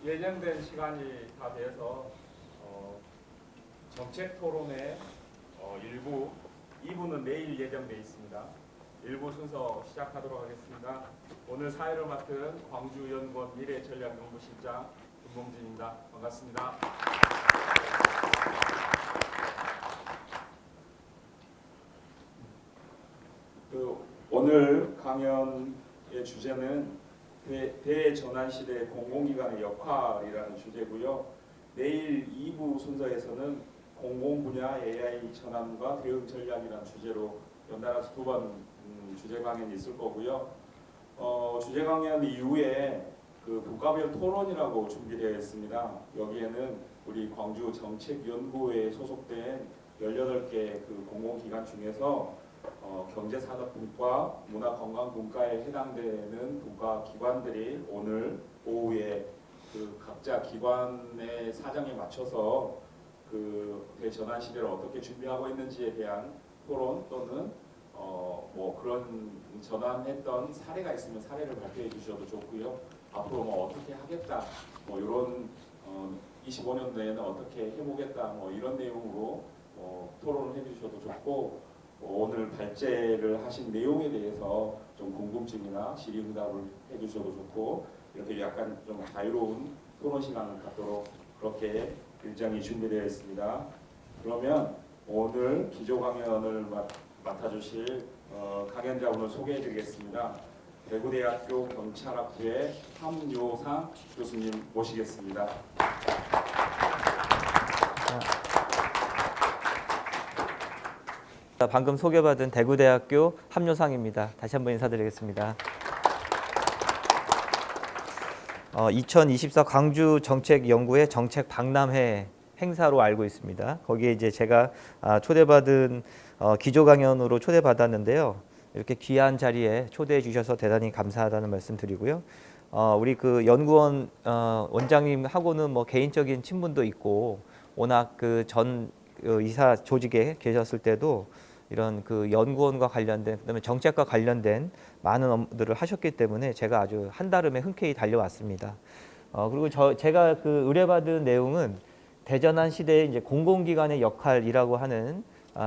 예정된 시간이 다 돼서 정책 토론의 일부 2부는 내일 예정돼 있습니다. 1부 순서 시작하도록 하겠습니다. 오늘 사회를 맡은 광주연구원 미래전략연구실장 김봉진입니다. 반갑습니다. 오늘 강연의 주제는 대전환시대 공공기관의 역할이라는 주제고요. 내일 2부 순서에서는 공공분야 AI 전환과 대응 전략이라는 주제로 연달아서 두 번 주제 강연이 있을 거고요. 주제 강연 이후에 그 분과별 토론이라고 준비되어 있습니다. 여기에는 우리 광주 정책연구회에 소속된 18개 그 공공기관 중에서 경제산업분과 문화관광분과에 해당되는 분과 기관들이 오늘 오후에 그 각자 기관의 사정에 맞춰서 그 대전환 시대를 어떻게 준비하고 있는지에 대한 토론 또는 뭐 그런 전환했던 사례가 있으면 사례를 발표해 주셔도 좋고요. 앞으로 뭐 어떻게 하겠다, 뭐 이런 25년 내에는 어떻게 해보겠다, 뭐 이런 내용으로 토론을 해주셔도 좋고. 오늘 발제를 하신 내용에 대해서 좀 궁금증이나 질의응답을 해주셔도 좋고 이렇게 약간 좀 자유로운 토론 시간을 갖도록 그렇게 일정이 준비되어 있습니다. 그러면 오늘 기조 강연을 맡아주실 강연자 오늘 소개해드리겠습니다. 대구대학교 경찰학부의 함요상 교수님 모시겠습니다. 방금 소개받은 대구대학교 함요상입니다. 다시 한번 인사드리겠습니다. 2024 광주정책연구회 정책박람회 행사로 알고 있습니다. 거기에 이제 제가 초대받은 기조 강연으로 초대받았는데요. 이렇게 귀한 자리에 초대해 주셔서 대단히 감사하다는 말씀 드리고요. 우리 그 연구원 원장님하고는 뭐 개인적인 친분도 있고 워낙 그 전 이사 조직에 계셨을 때도 이런 그 연구원과 관련된 그다음에 정책과 관련된 많은 업무들을 하셨기 때문에 제가 아주 한달음에 흔쾌히 달려왔습니다. 그리고 제가 그 의뢰받은 내용은 대전환 시대의 이제 공공기관의 역할이라고 하는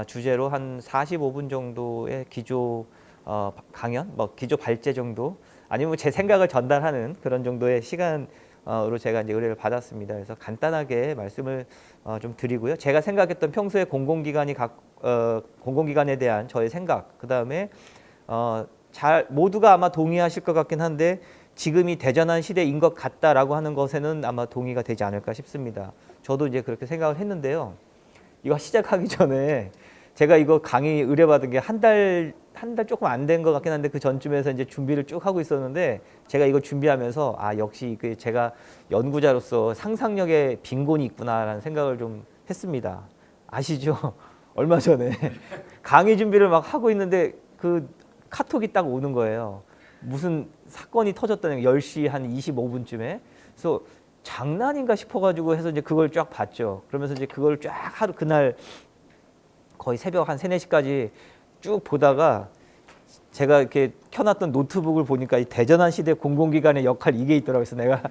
주제로 한 45분 정도의 기조 강연, 뭐 기조 발제 정도 아니면 제 생각을 전달하는 그런 정도의 시간으로 제가 이제 의뢰를 받았습니다. 그래서 간단하게 말씀을 좀 드리고요. 제가 생각했던 평소에 공공기관에 대한 저의 생각, 그 다음에 모두가 아마 동의하실 것 같긴 한데 지금이 대전환 시대인 것 같다라고 하는 것에는 아마 동의가 되지 않을까 싶습니다. 저도 이제 그렇게 생각을 했는데요. 이거 시작하기 전에 제가 이거 강의 의뢰받은 게 한 달 조금 안 된 것 같긴 한데 그 전쯤에서 이제 준비를 쭉 하고 있었는데 제가 이거 준비하면서 역시 그 제가 연구자로서 상상력에 빈곤이 있구나라는 생각을 좀 했습니다. 아시죠? 얼마 전에 강의 준비를 막 하고 있는데 그 카톡이 딱 오는 거예요. 무슨 사건이 터졌다는 10시 한 25분쯤에. 그래서 장난인가 싶어가지고 해서 이제 그걸 쫙 봤죠. 그러면서 이제 그걸 쫙 하루 그날 거의 새벽 한 3, 4시까지 쭉 보다가 제가 이렇게 켜놨던 노트북을 보니까 이 대전환 시대 공공기관의 역할 이게 있더라고요. 그래서 내가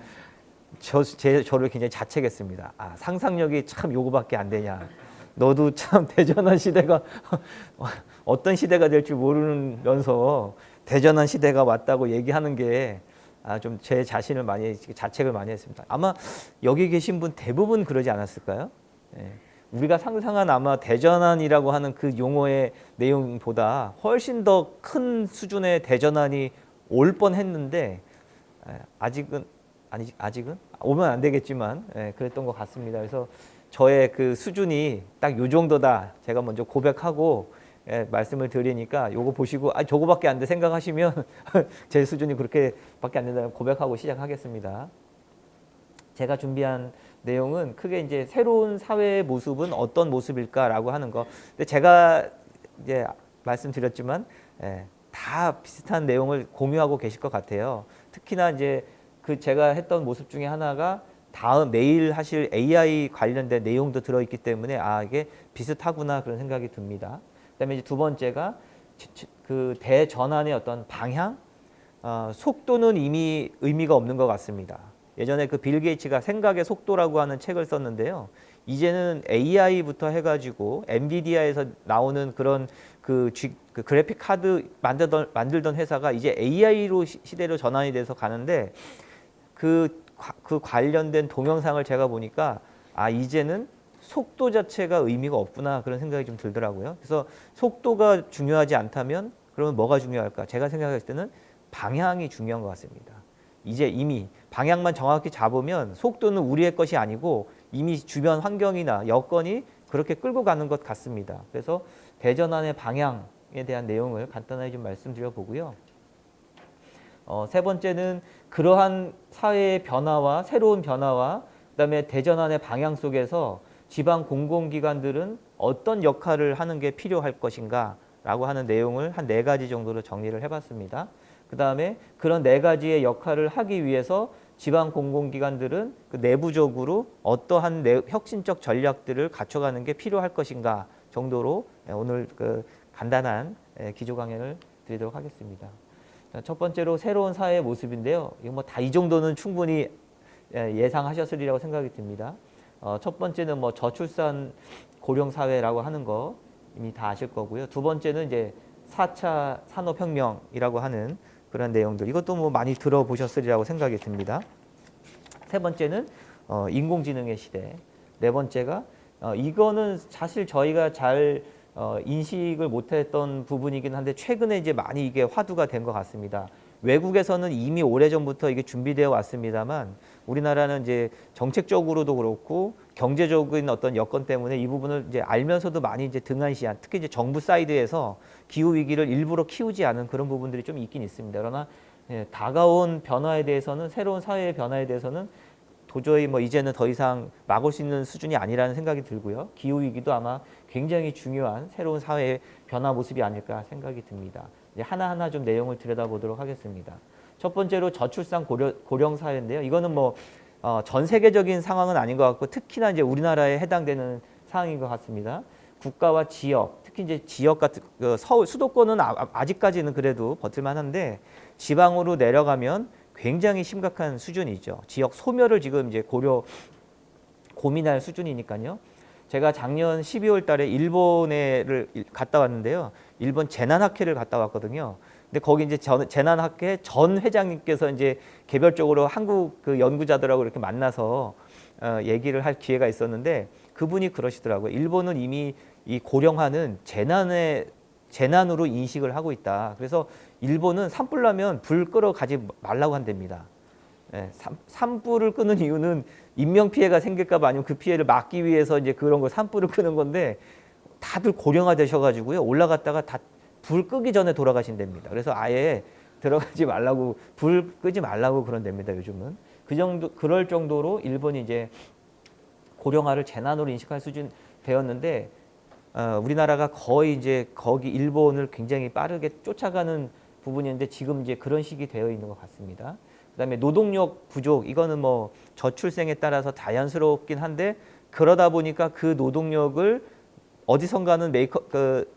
저를 굉장히 자책했습니다. 상상력이 참 요거밖에 안 되냐. 너도 참 대전환 시대가 어떤 시대가 될지 모르면서 대전환 시대가 왔다고 얘기하는 게 좀 제 자신을 많이 자책을 많이 했습니다. 아마 여기 계신 분 대부분 그러지 않았을까요? 예. 우리가 상상한 아마 대전환이라고 하는 그 용어의 내용보다 훨씬 더 큰 수준의 대전환이 올 뻔했는데 아직은 오면 안 되겠지만 그랬던 것 같습니다. 그래서 저의 그 수준이 딱 요 정도다. 제가 먼저 고백하고 말씀을 드리니까 요거 보시고 저거밖에 안 돼 생각하시면 제 수준이 그렇게밖에 안 된다고 고백하고 시작하겠습니다. 제가 준비한 내용은 크게 이제 새로운 사회의 모습은 어떤 모습일까라고 하는 거. 근데 제가 이제 말씀드렸지만 다 비슷한 내용을 공유하고 계실 것 같아요. 특히나 이제 그 제가 했던 모습 중에 하나가 내일 하실 AI 관련된 내용도 들어있기 때문에 이게 비슷하구나 그런 생각이 듭니다. 그다음에 이제 두 번째가 그 대전환의 어떤 방향, 속도는 이미 의미가 없는 것 같습니다. 예전에 그 빌 게이츠가 생각의 속도라고 하는 책을 썼는데요. 이제는 AI부터 해가지고 엔비디아에서 나오는 그런 그 그래픽 카드 만들던 회사가 이제 AI로 시대로 전환이 돼서 가는데 그 관련된 동영상을 제가 보니까 아 이제는 속도 자체가 의미가 없구나 그런 생각이 좀 들더라고요. 그래서 속도가 중요하지 않다면 그러면 뭐가 중요할까? 제가 생각했을 때는 방향이 중요한 것 같습니다. 이제 이미 방향만 정확히 잡으면 속도는 우리의 것이 아니고 이미 주변 환경이나 여건이 그렇게 끌고 가는 것 같습니다. 그래서 대전환의 방향에 대한 내용을 간단하게 좀 말씀드려 보고요. 세 번째는 그러한 사회의 변화와 새로운 변화와 그다음에 대전환의 방향 속에서 지방 공공기관들은 어떤 역할을 하는 게 필요할 것인가 라고 하는 내용을 한 4가지 정도로 정리를 해봤습니다. 그 다음에 그런 4가지의 역할을 하기 위해서 지방 공공기관들은 그 내부적으로 어떠한 혁신적 전략들을 갖춰가는 게 필요할 것인가 정도로 오늘 그 간단한 기조 강연을 드리도록 하겠습니다. 첫 번째로 새로운 사회의 모습인데요. 이거 뭐 다 이 정도는 충분히 예상하셨으리라고 생각이 듭니다. 첫 번째는 뭐 저출산 고령 사회라고 하는 거 이미 다 아실 거고요. 두 번째는 이제 4차 산업혁명이라고 하는 그런 내용들. 이것도 뭐 많이 들어보셨으리라고 생각이 듭니다. 세 번째는 인공지능의 시대. 네 번째가 이거는 사실 저희가 잘 인식을 못했던 부분이긴 한데 최근에 이제 많이 이게 화두가 된 것 같습니다. 외국에서는 이미 오래전부터 이게 준비되어 왔습니다만 우리나라는 이제 정책적으로도 그렇고 경제적인 어떤 여건 때문에 이 부분을 이제 알면서도 많이 이제 등한시한, 특히 이제 정부 사이드에서 기후 위기를 일부러 키우지 않은 그런 부분들이 좀 있긴 있습니다. 그러나 다가온 변화에 대해서는, 새로운 사회의 변화에 대해서는 도저히 뭐 이제는 더 이상 막을 수 있는 수준이 아니라는 생각이 들고요. 기후 위기도 아마 굉장히 중요한 새로운 사회의 변화 모습이 아닐까 생각이 듭니다. 이제 하나하나 좀 내용을 들여다보도록 하겠습니다. 첫 번째로 저출산 고령 사회인데요. 이거는 뭐 전 세계적인 상황은 아닌 것 같고 특히나 이제 우리나라에 해당되는 상황인 것 같습니다. 국가와 지역, 특히 이제 지역 같은 서울 수도권은 아직까지는 그래도 버틸만한데 지방으로 내려가면 굉장히 심각한 수준이죠. 지역 소멸을 지금 이제 고민할 수준이니까요. 제가 작년 12월 달에 일본에를 갔다 왔는데요. 일본 재난학회를 갔다 왔거든요. 근데 거기 이제 재난학회 전 회장님께서 이제 개별적으로 한국 그 연구자들하고 이렇게 만나서 얘기를 할 기회가 있었는데 그분이 그러시더라고요. 일본은 이미 이 고령화는 재난으로 인식을 하고 있다. 그래서 일본은 산불 나면 불 끄러 가지 말라고 한답니다. 산불을 끄는 이유는 인명피해가 생길까 봐 아니면 그 피해를 막기 위해서 이제 그런 거 산불을 끄는 건데 다들 고령화 되셔가지고요. 올라갔다가 다 불 끄기 전에 돌아가신답니다. 그래서 아예 들어가지 말라고, 불 끄지 말라고 그런답니다. 요즘은. 그럴 정도로 일본이 이제 고령화를 재난으로 인식할 수준 되었는데 우리나라가 거의 이제 거기 일본을 굉장히 빠르게 쫓아가는 부분인데 지금 이제 그런 식이 되어 있는 것 같습니다. 그다음에 노동력 부족, 이거는 뭐 저출생에 따라서 자연스럽긴 한데 그러다 보니까 그 노동력을 어디선가는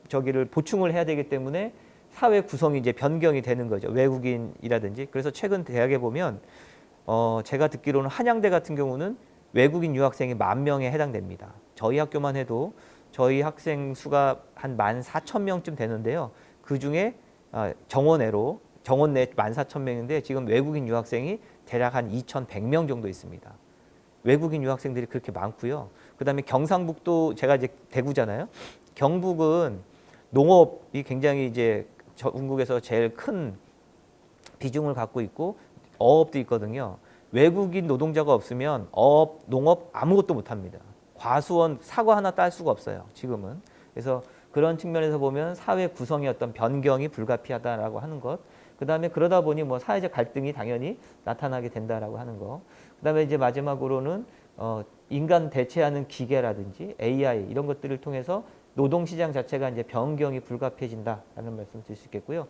저기를 보충을 해야 되기 때문에 사회 구성이 이제 변경이 되는 거죠. 외국인이라든지. 그래서 최근 대학에 보면 제가 듣기로는 한양대 같은 경우는 외국인 유학생이 10,000명에 해당됩니다. 저희 학교만 해도 저희 학생 수가 한 14,000명쯤 되는데요. 그 중에 정원 내 14,000명인데 지금 외국인 유학생이 대략 한 2,100명 정도 있습니다. 외국인 유학생들이 그렇게 많고요. 그다음에 경상북도, 제가 이제 대구잖아요. 경북은 농업이 굉장히 이제 전국에서 제일 큰 비중을 갖고 있고 어업도 있거든요. 외국인 노동자가 없으면 어업, 농업 아무것도 못합니다. 과수원 사과 하나 딸 수가 없어요. 지금은. 그래서 그런 측면에서 보면 사회 구성의 어떤 변경이 불가피하다라고 하는 것. 그다음에 그러다 보니 뭐 사회적 갈등이 당연히 나타나게 된다라고 하는 거. 그다음에 이제 마지막으로는 인간 대체하는 기계라든지 AI 이런 것들을 통해서 노동시장 자체가 이제 변경이 불가피해진다라는 말씀 드릴 수 있겠고요.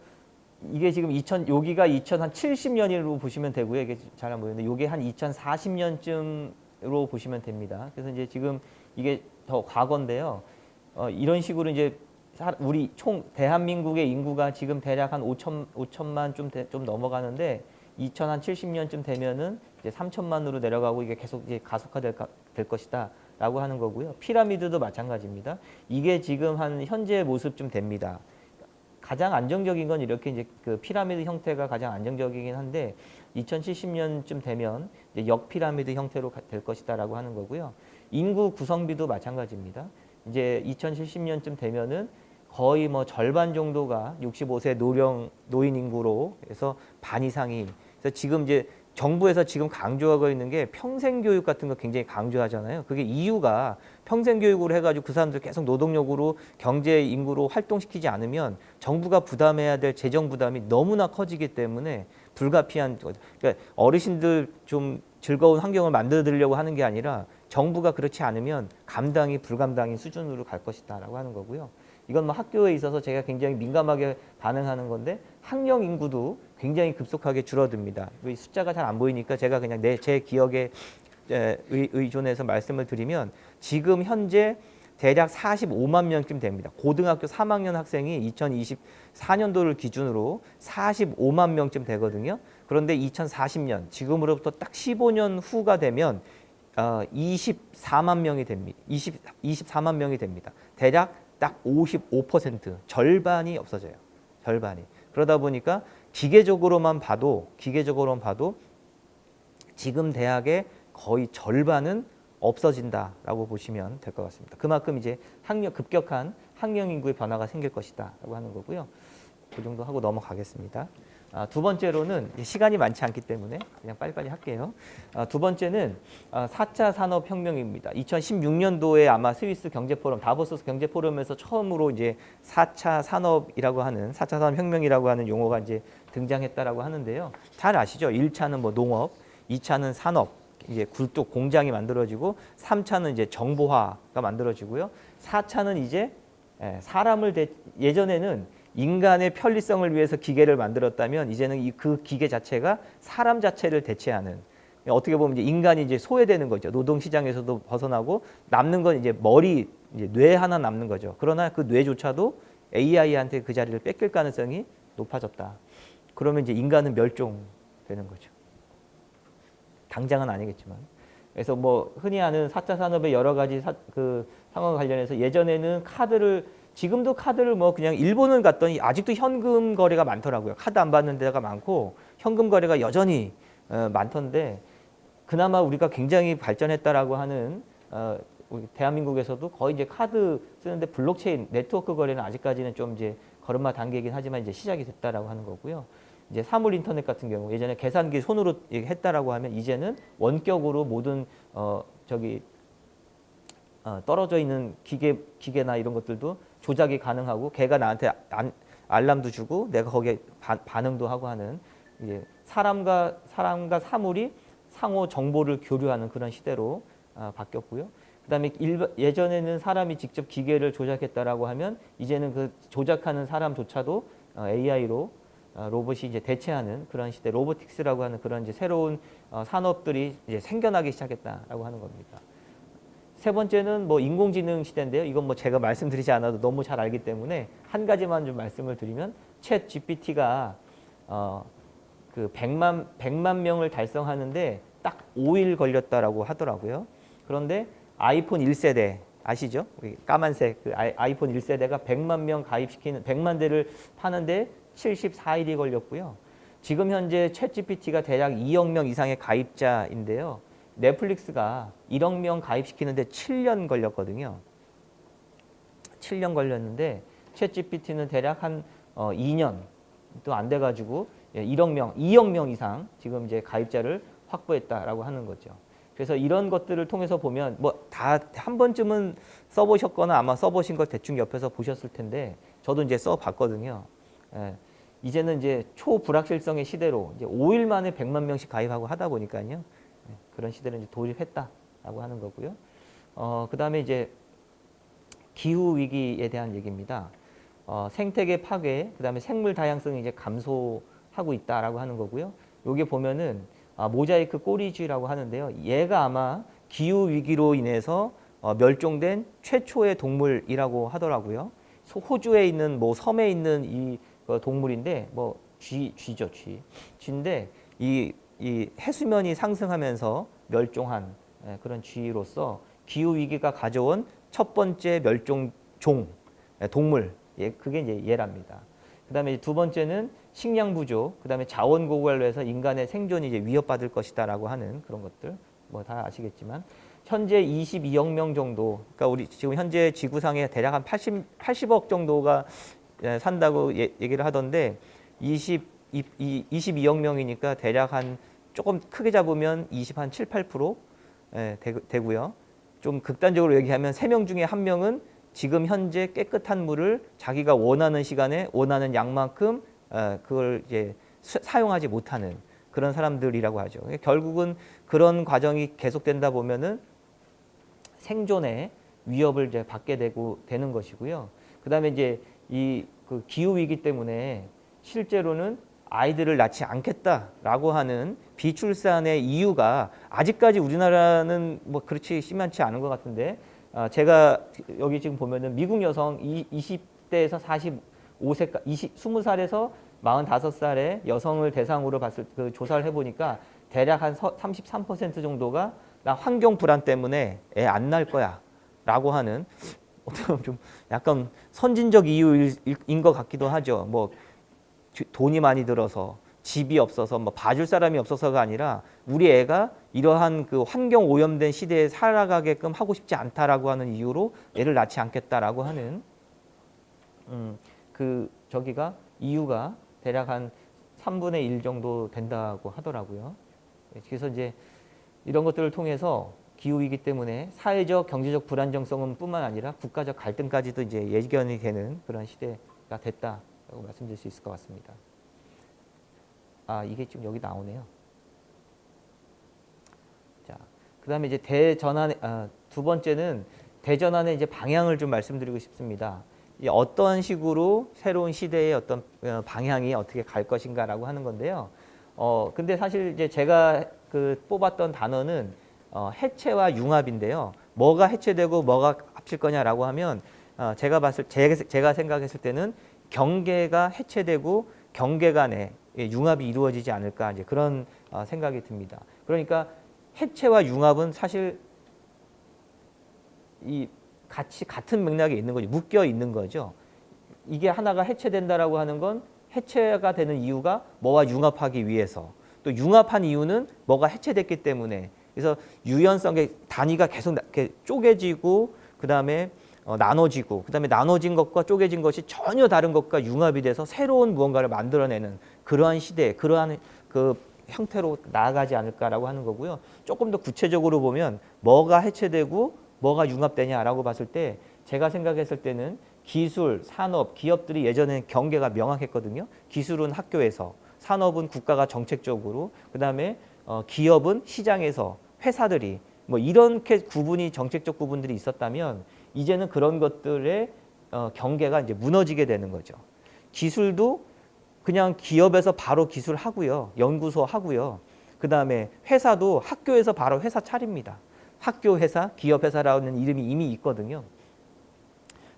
이게 지금 여기가 2070년으로 보시면 되고요. 이게 잘 안 보이는데 이게 한 2040년쯤으로 보시면 됩니다. 그래서 이제 지금 이게 더 과거인데요. 이런 식으로 이제 우리 총 대한민국의 인구가 지금 대략 한 5천만 좀 넘어가는데 2070년쯤 되면은 이제 3천만으로 내려가고 이게 계속 이제 가속화될 것이다라고 하는 거고요. 피라미드도 마찬가지입니다. 이게 지금 한 현재 모습쯤 됩니다. 가장 안정적인 건 이렇게 이제 그 피라미드 형태가 가장 안정적이긴 한데 2070년쯤 되면 이제 역피라미드 형태로 될 것이다라고 하는 거고요. 인구 구성비도 마찬가지입니다. 이제 2070년쯤 되면은 거의 뭐 절반 정도가 65세 노인 인구로 해서 반 이상이 그래서 지금 이제 정부에서 지금 강조하고 있는 게 평생 교육 같은 거 굉장히 강조하잖아요. 그게 이유가 평생 교육으로 해가지고 그 사람들 계속 노동력으로 경제 인구로 활동시키지 않으면 정부가 부담해야 될 재정 부담이 너무나 커지기 때문에 불가피한 그러니까 어르신들 좀 즐거운 환경을 만들어 드리려고 하는 게 아니라 정부가 그렇지 않으면 감당이 불감당인 수준으로 갈 것이다라고 하는 거고요. 이건 뭐 학교에 있어서 제가 굉장히 민감하게 반응하는 건데 학령 인구도 굉장히 급속하게 줄어듭니다. 이 숫자가 잘 안 보이니까 제가 그냥 제 기억에 의존해서 말씀을 드리면 지금 현재 대략 45만 명쯤 됩니다. 고등학교 3학년 학생이 2024년도를 기준으로 45만 명쯤 되거든요. 그런데 2040년 지금으로부터 딱 15년 후가 되면 24만 명이 됩니다. 24만 명이 됩니다. 대략 딱 55% 절반이 없어져요. 절반이. 그러다 보니까 기계적으로만 봐도 지금 대학의 거의 절반은 없어진다라고 보시면 될 것 같습니다. 그만큼 이제 급격한 학령 인구의 변화가 생길 것이다라고 하는 거고요. 그 정도 하고 넘어가겠습니다. 두 번째로는 시간이 많지 않기 때문에 그냥 빨리빨리 할게요. 두 번째는 4차 산업혁명입니다. 2016년도에 아마 스위스 경제포럼, 다보스 경제포럼에서 처음으로 이제 4차 산업이라고 하는 4차 산업혁명이라고 하는 용어가 이제 등장했다라고 하는데요. 잘 아시죠? 1차는 뭐 농업, 2차는 산업, 이제 굴뚝 공장이 만들어지고 3차는 이제 정보화가 만들어지고요. 4차는 이제 예전에는 인간의 편리성을 위해서 기계를 만들었다면 이제는 그 기계 자체가 사람 자체를 대체하는 어떻게 보면 이제 인간이 이제 소외되는 거죠. 노동 시장에서도 벗어나고 남는 건 이제 이제 뇌 하나 남는 거죠. 그러나 그 뇌조차도 AI한테 그 자리를 뺏길 가능성이 높아졌다. 그러면 이제 인간은 멸종되는 거죠. 당장은 아니겠지만. 그래서 뭐 흔히 아는 4차 산업의 여러 가지 그 상황과 관련해서 예전에는 지금도 카드를 뭐 그냥 일본을 갔더니 아직도 현금 거래가 많더라고요. 카드 안 받는 데가 많고 현금 거래가 여전히 많던데 그나마 우리가 굉장히 발전했다라고 하는 우리 대한민국에서도 거의 이제 카드 쓰는데 블록체인 네트워크 거래는 아직까지는 좀 이제 걸음마 단계이긴 하지만 이제 시작이 됐다라고 하는 거고요. 이제 사물 인터넷 같은 경우 예전에 계산기 손으로 했다라고 하면 이제는 원격으로 모든 떨어져 있는 기계나 이런 것들도 조작이 가능하고 걔가 나한테 알람도 주고 내가 거기에 반응도 하고 하는 이제 사람과 사물이 상호 정보를 교류하는 그런 시대로 바뀌었고요. 그다음에 예전에는 사람이 직접 기계를 조작했다라고 하면 이제는 그 조작하는 사람조차도 AI로 로봇이 이제 대체하는 그런 시대, 로보틱스라고 하는 그런 이제 새로운 산업들이 이제 생겨나기 시작했다라고 하는 겁니다. 세 번째는 뭐 인공지능 시대인데요. 이건 뭐 제가 말씀드리지 않아도 너무 잘 알기 때문에 한 가지만 좀 말씀을 드리면 챗 GPT가 그 100만 명을 달성하는데 딱 5일 걸렸다라고 하더라고요. 그런데 아이폰 1세대 아시죠? 까만색 그 아이폰 1세대가 100만 대를 파는데 74일이 걸렸고요. 지금 현재 챗 GPT가 대략 2억 명 이상의 가입자인데요. 넷플릭스가 1억 명 가입시키는데 7년 걸렸거든요. 7년 걸렸는데 챗 GPT는 대략 한 2년 또 안 돼가지고 2억 명 이상 지금 이제 가입자를 확보했다라고 하는 거죠. 그래서 이런 것들을 통해서 보면 뭐 다 한 번쯤은 써보셨거나 아마 써보신 걸 대충 옆에서 보셨을 텐데 저도 이제 써봤거든요. 이제는 이제 초불확실성의 시대로 이제 5일 만에 100만 명씩 가입하고 하다 보니까요. 그런 시대를 이제 도입했다라고 하는 거고요. 그다음에 이제 기후 위기에 대한 얘기입니다. 생태계 파괴, 그다음에 생물 다양성이 이제 감소하고 있다라고 하는 거고요. 여기 보면은 모자이크 꼬리쥐라고 하는데요. 얘가 아마 기후 위기로 인해서 멸종된 최초의 동물이라고 하더라고요. 호주에 있는 뭐 섬에 있는 이 동물인데 뭐 쥐죠, 쥐인데 이 해수면이 상승하면서 멸종한 그런 쥐로서 기후 위기가 가져온 첫 번째 멸종종 동물, 그게 이제 얘랍니다. 그다음에 두 번째는 식량 부족, 그다음에 자원 고갈로 해서 인간의 생존이 이제 위협받을 것이다라고 하는 그런 것들 뭐 다 아시겠지만 현재 22억 명 정도, 그러니까 우리 지금 현재 지구상에 대략 한 80억 정도가 산다고 얘기를 하던데 22억 명이니까 대략 한 조금 크게 잡으면 한 7, 8% 되고요. 좀 극단적으로 얘기하면 3명 중에 1명은 지금 현재 깨끗한 물을 자기가 원하는 시간에 원하는 양만큼 그걸 이제 사용하지 못하는 그런 사람들이라고 하죠. 결국은 그런 과정이 계속된다 보면은 생존에 위협을 이제 받게 되는 것이고요. 그다음에 이제 그 기후 위기 때문에 실제로는 아이들을 낳지 않겠다라고 하는 비출산의 이유가 아직까지 우리나라는 뭐 그렇지 심한치 않은 것 같은데 제가 여기 지금 보면은 미국 여성 20대에서 45세까지 20살에서 45살의 여성을 대상으로 봤을 그 조사를 해보니까 대략 한 33% 정도가 나 환경 불안 때문에 애 안 낳을 거야라고 하는 좀 약간 선진적 이유인 것 같기도 하죠. 뭐 돈이 많이 들어서 집이 없어서 뭐 봐줄 사람이 없어서가 아니라 우리 애가 이러한 그 환경 오염된 시대에 살아가게끔 하고 싶지 않다라고 하는 이유로 애를 낳지 않겠다라고 하는 그 저기가 이유가 대략 한 3분의 1 정도 된다고 하더라고요. 그래서 이제 이런 것들을 통해서 기후이기 때문에 사회적, 경제적 불안정성은 뿐만 아니라 국가적 갈등까지도 이제 예견이 되는 그런 시대가 됐다라고 말씀드릴 수 있을 것 같습니다. 이게 지금 여기 나오네요. 자, 그다음에 이제 두 번째는 대전환의 이제 방향을 좀 말씀드리고 싶습니다. 어떤 식으로 새로운 시대의 어떤 방향이 어떻게 갈 것인가라고 하는 건데요. 근데 사실 이제 제가 그 뽑았던 단어는 해체와 융합인데요. 뭐가 해체되고 뭐가 합칠 거냐라고 하면 제가 생각했을 때는 경계가 해체되고 경계 간에 융합이 이루어지지 않을까 이제 그런 생각이 듭니다. 그러니까 해체와 융합은 사실 같은 맥락에 있는 거죠. 묶여 있는 거죠. 이게 하나가 해체된다라고 하는 건 해체가 되는 이유가 뭐와 융합하기 위해서, 또 융합한 이유는 뭐가 해체됐기 때문에. 그래서 유연성의 단위가 계속 이렇게 쪼개지고 그다음에 나눠지고 그다음에 나눠진 것과 쪼개진 것이 전혀 다른 것과 융합이 돼서 새로운 무언가를 만들어내는 그러한 시대, 그러한 그 형태로 나아가지 않을까라고 하는 거고요. 조금 더 구체적으로 보면 뭐가 해체되고 뭐가 융합되냐라고 봤을 때 제가 생각했을 때는 기술, 산업, 기업들이 예전에는 경계가 명확했거든요. 기술은 학교에서, 산업은 국가가 정책적으로, 그다음에 기업은 시장에서, 회사들이 뭐 이렇게 구분이 정책적 구분들이 있었다면 이제는 그런 것들의 경계가 이제 무너지게 되는 거죠. 기술도 그냥 기업에서 바로 기술하고요. 연구소 하고요. 그다음에 회사도 학교에서 바로 회사 차립니다. 학교 회사, 기업 회사라는 이름이 이미 있거든요.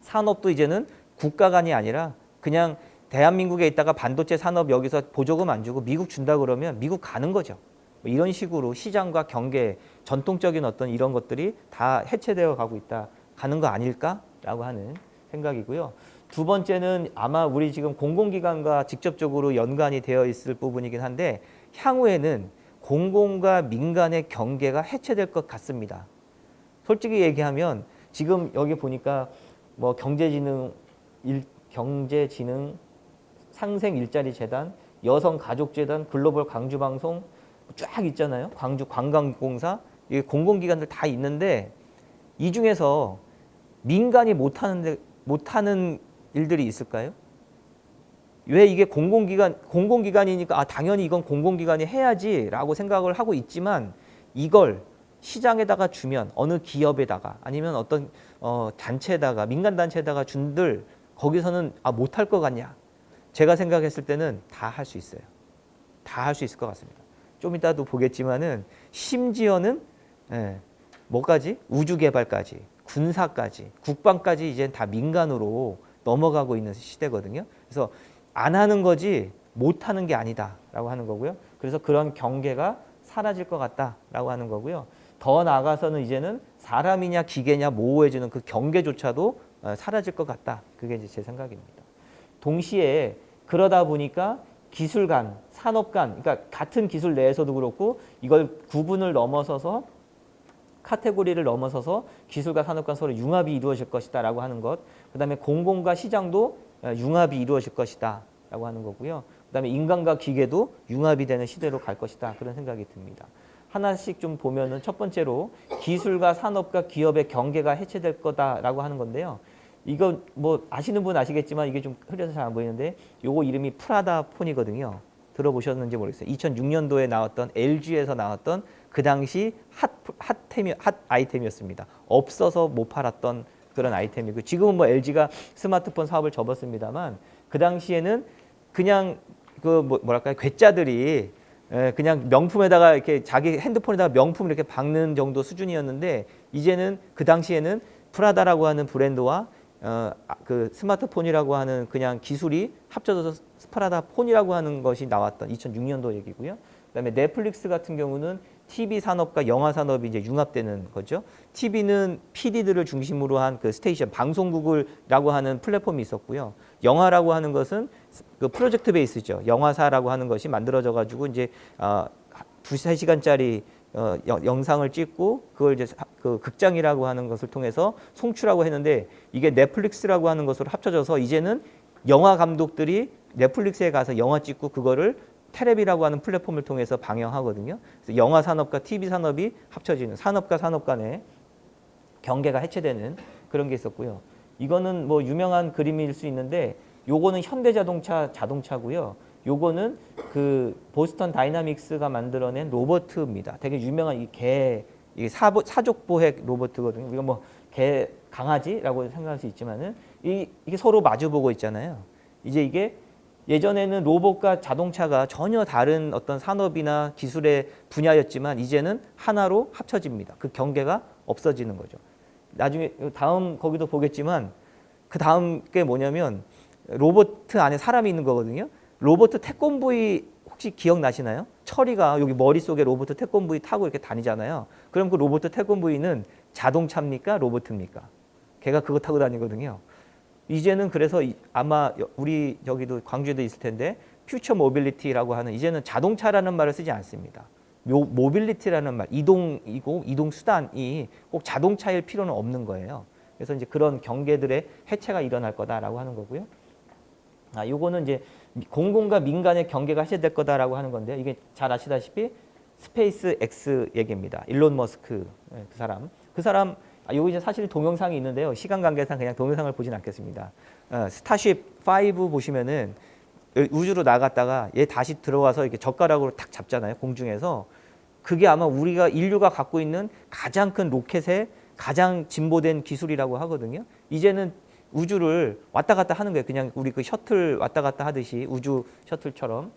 산업도 이제는 국가 간이 아니라 그냥 대한민국에 있다가 반도체 산업 여기서 보조금 안 주고 미국 준다 그러면 미국 가는 거죠. 이런 식으로 시장과 경계, 전통적인 어떤 이런 것들이 다 해체되어 가고 있다, 가는 거 아닐까라고 하는 생각이고요. 두 번째는 아마 우리 지금 공공기관과 직접적으로 연관이 되어 있을 부분이긴 한데 향후에는 공공과 민간의 경계가 해체될 것 같습니다. 솔직히 얘기하면 지금 여기 보니까 뭐 경제지능 상생일자리재단, 여성가족재단, 글로벌 광주방송 쫙 있잖아요. 광주 관광공사, 이게 공공기관들 다 있는데 이 중에서 민간이 못하는 일들이 있을까요? 왜 이게 공공기관이니까 당연히 이건 공공기관이 해야지라고 생각을 하고 있지만 이걸 시장에다가 주면 어느 기업에다가 아니면 어떤 단체에다가 민간 단체에다가 준들 거기서는 못할 것 같냐? 제가 생각했을 때는 다 할 수 있어요. 다 할 수 있을 것 같습니다. 좀 이따도 보겠지만은 심지어는 뭐까지? 우주개발까지, 군사까지, 국방까지 이제 다 민간으로 넘어가고 있는 시대거든요. 그래서 안 하는 거지 못 하는 게 아니다라고 하는 거고요. 그래서 그런 경계가 사라질 것 같다라고 하는 거고요. 더 나아가서는 이제는 사람이냐 기계냐 모호해지는 그 경계조차도 사라질 것 같다. 그게 이제 제 생각입니다. 동시에 그러다 보니까 기술 간, 산업 간, 그러니까 같은 기술 내에서도 그렇고 이걸 구분을 넘어서서 카테고리를 넘어서서 기술과 산업 간 서로 융합이 이루어질 것이다라고 하는 것. 그다음에 공공과 시장도 융합이 이루어질 것이다라고 하는 거고요. 그다음에 인간과 기계도 융합이 되는 시대로 갈 것이다. 그런 생각이 듭니다. 하나씩 좀 보면은 첫 번째로 기술과 산업과 기업의 경계가 해체될 거다라고 하는 건데요. 이거 뭐 아시는 분 아시겠지만 이게 좀 흐려서 잘 안 보이는데 요거 이름이 프라다 폰이거든요. 들어보셨는지 모르겠어요. 2006년도에 나왔던 LG에서 나왔던 그 당시 핫 아이템이었습니다. 없어서 못 팔았던 그런 아이템이고 지금은 뭐 LG가 스마트폰 사업을 접었습니다만 그 당시에는 그냥 그 뭐랄까요 괴짜들이 그냥 명품에다가 이렇게 자기 핸드폰에다가 명품 이렇게 박는 정도 수준이었는데 이제는 그 당시에는 프라다라고 하는 브랜드와 그 스마트폰이라고 하는 그냥 기술이 합쳐져서 프라다 폰이라고 하는 것이 나왔던 2006년도 얘기고요. 그다음에 넷플릭스 같은 경우는 TV 산업과 영화 산업이 이제 융합되는 거죠. TV는 PD들을 중심으로 한 그 스테이션 방송국이라고 하는 플랫폼이 있었고요. 영화라고 하는 것은 그 프로젝트 베이스죠. 영화사라고 하는 것이 만들어져 가지고 이제 2-3시간짜리 영상을 찍고 그걸 이제 그 극장이라고 하는 것을 통해서 송출하고 했는데 이게 넷플릭스라고 하는 것으로 합쳐져서 이제는 영화 감독들이 넷플릭스에 가서 영화 찍고 그거를 테레비라고 하는 플랫폼을 통해서 방영하거든요. 그래서 영화 산업과 TV 산업이 합쳐지는 산업과 산업 간의 경계가 해체되는 그런 게 있었고요. 이거는 뭐 유명한 그림일 수 있는데 요거는 현대자동차고요. 요거는 그 보스턴 다이나믹스가 만들어낸 로버트입니다. 되게 유명한 이 사족보획 로버트거든요. 우리가 뭐 개 강아지라고 생각할 수 있지만은 이게 서로 마주 보고 있잖아요. 이제 이게 예전에는 로봇과 자동차가 전혀 다른 어떤 산업이나 기술의 분야였지만 이제는 하나로 합쳐집니다. 그 경계가 없어지는 거죠. 나중에 다음 거기도 보겠지만 그 다음 게 뭐냐면 로봇 안에 사람이 있는 거거든요. 로봇 태권브이 혹시 기억나시나요? 철이가 여기 머릿속에 로봇 태권브이 타고 이렇게 다니잖아요. 그럼 그 로봇 태권브이는 자동차입니까? 로봇입니까? 걔가 그거 타고 다니거든요. 이제는 그래서 아마 우리 여기도 광주에도 있을 텐데 퓨처 모빌리티라고 하는 이제는 자동차라는 말을 쓰지 않습니다. 모빌리티라는 말, 이동 수단이 꼭 자동차일 필요는 없는 거예요. 그래서 이제 그런 경계들의 해체가 일어날 거다라고 하는 거고요. 요거는 이제 공공과 민간의 경계가 해체될 거다라고 하는 건데 이게 잘 아시다시피 스페이스 X 얘기입니다. 일론 머스크 그 사람 여기 이제 사실 동영상이 있는데요. 시간 관계상 그냥 동영상을 보진 않겠습니다. 스타쉽 5 보시면은 우주로 나갔다가 얘 다시 들어와서 이렇게 젓가락으로 탁 잡잖아요. 공중에서. 그게 아마 우리가 인류가 갖고 있는 가장 큰 로켓의 가장 진보된 기술이라고 하거든요. 이제는 우주를 왔다 갔다 하는 거예요. 그냥 우리 그 셔틀 왔다 갔다 하듯이 우주 셔틀처럼.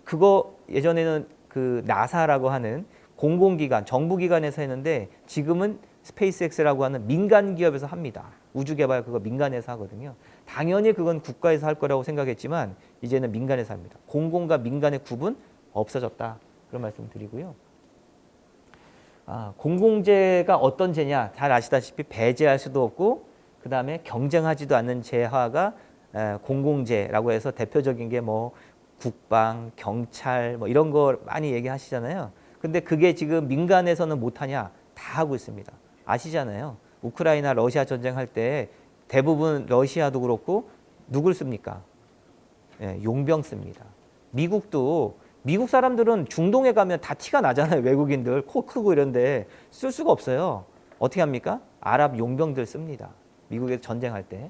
그거 예전에는 그 나사라고 하는 공공기관, 정부기관에서 했는데 지금은 스페이스X라고 하는 민간 기업에서 합니다. 우주 개발 그거 민간에서 하거든요. 당연히 그건 국가에서 할 거라고 생각했지만 이제는 민간에서 합니다. 공공과 민간의 구분 없어졌다. 그런 말씀 드리고요. 공공재가 어떤 재냐 잘 아시다시피 배제할 수도 없고 그 다음에 경쟁하지도 않는 재화가 공공재라고 해서 대표적인 게 뭐 국방, 경찰 뭐 이런 거 많이 얘기하시잖아요. 근데 그게 지금 민간에서는 못하냐? 다 하고 있습니다. 아시잖아요. 우크라이나 러시아 전쟁할 때 대부분 러시아도 그렇고 누굴 씁니까? 용병 씁니다. 미국 사람들은 중동에 가면 다 티가 나잖아요. 외국인들 코 크고 이런데 쓸 수가 없어요. 어떻게 합니까? 아랍 용병들 씁니다. 미국에서 전쟁할 때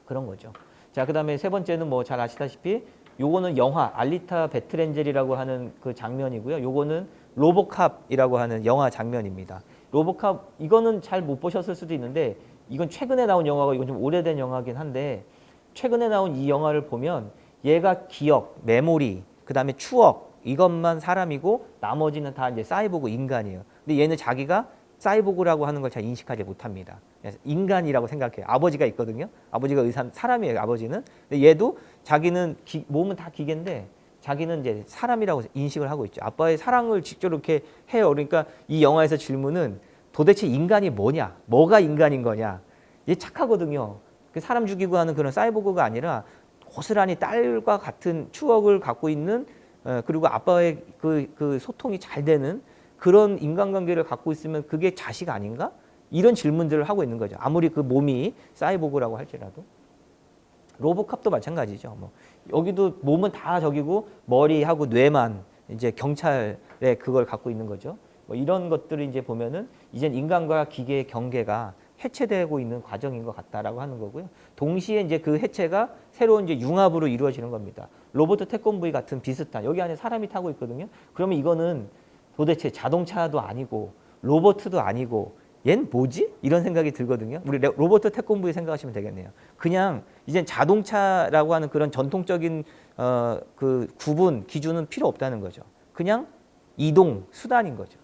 그런 거죠. 자, 그다음에 세 번째는 뭐 잘 아시다시피 요거는 영화 알리타 베트렌젤이라고 하는 그 장면이고요. 요거는 로보캅이라고 하는 영화 장면입니다. 로보캅 이거는 잘 못 보셨을 수도 있는데 이건 최근에 나온 영화가 이건 좀 오래된 영화긴 한데 최근에 나온 이 영화를 보면 얘가 기억, 메모리, 그다음에 추억 이것만 사람이고 나머지는 다 이제 사이보그 인간이에요. 근데 얘는 자기가 사이보그라고 하는 걸 잘 인식하지 못합니다. 인간이라고 생각해요. 아버지가 있거든요. 아버지가 사람이에요. 아버지는. 근데 얘도 자기는 몸은 다 기계인데 자기는 이제 사람이라고 인식을 하고 있죠. 아빠의 사랑을 직접 이렇게 해요. 그러니까 이 영화에서 질문은 도대체 인간이 뭐냐? 뭐가 인간인 거냐? 얘 착하거든요. 그 사람 죽이고 하는 그런 사이보그가 아니라 고스란히 딸과 같은 추억을 갖고 있는 그리고 아빠의 그 소통이 잘 되는 그런 인간관계를 갖고 있으면 그게 자식 아닌가? 이런 질문들을 하고 있는 거죠. 아무리 그 몸이 사이보그라고 할지라도. 로보캅도 마찬가지죠. 뭐 여기도 몸은 다 저기고 머리하고 뇌만 이제 경찰의 그걸 갖고 있는 거죠. 뭐 이런 것들을 이제 보면은 이젠 인간과 기계의 경계가 해체되고 있는 과정인 것 같다라고 하는 거고요. 동시에 이제 그 해체가 새로운 이제 융합으로 이루어지는 겁니다. 로봇 태권브이 같은 비슷한 여기 안에 사람이 타고 있거든요. 그러면 이거는 도대체 자동차도 아니고 로봇도 아니고 얜 뭐지? 이런 생각이 들거든요. 우리 로봇 태권브이 생각하시면 되겠네요. 그냥 이젠 자동차라고 하는 그런 전통적인 그 구분 기준은 필요 없다는 거죠. 그냥 이동 수단인 거죠.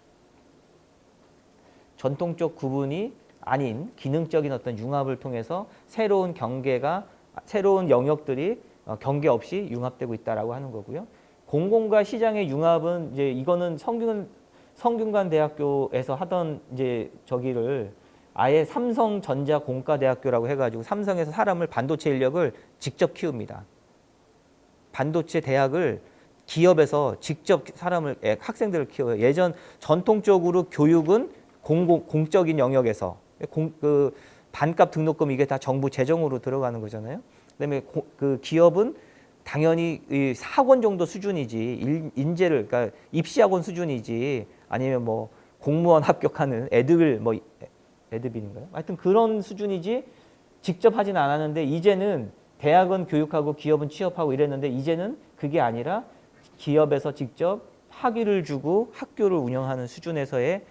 전통적 구분이 아닌 기능적인 어떤 융합을 통해서 새로운 경계가 새로운 영역들이 경계 없이 융합되고 있다라고 하는 거고요. 공공과 시장의 융합은 이제 이거는 성균관대학교에서 하던 이제 저기를 아예 삼성전자공과대학교라고 해가지고 삼성에서 사람을 반도체 인력을 직접 키웁니다. 반도체 대학을 기업에서 직접 사람을 학생들을 키워요. 예전 전통적으로 교육은 공적인 영역에서 그 반값 등록금 이게 다 정부 재정으로 들어가는 거잖아요. 그다음에 그 기업은 당연히 이 학원 정도 수준이지 인재를 그러니까 입시학원 수준이지 아니면 뭐 공무원 합격하는 애들 뭐 애드빌인가요? 하여튼 그런 수준이지 직접 하진 않았는데 이제는 대학은 교육하고 기업은 취업하고 이랬는데 이제는 그게 아니라 기업에서 직접 학위를 주고 학교를 운영하는 수준에서의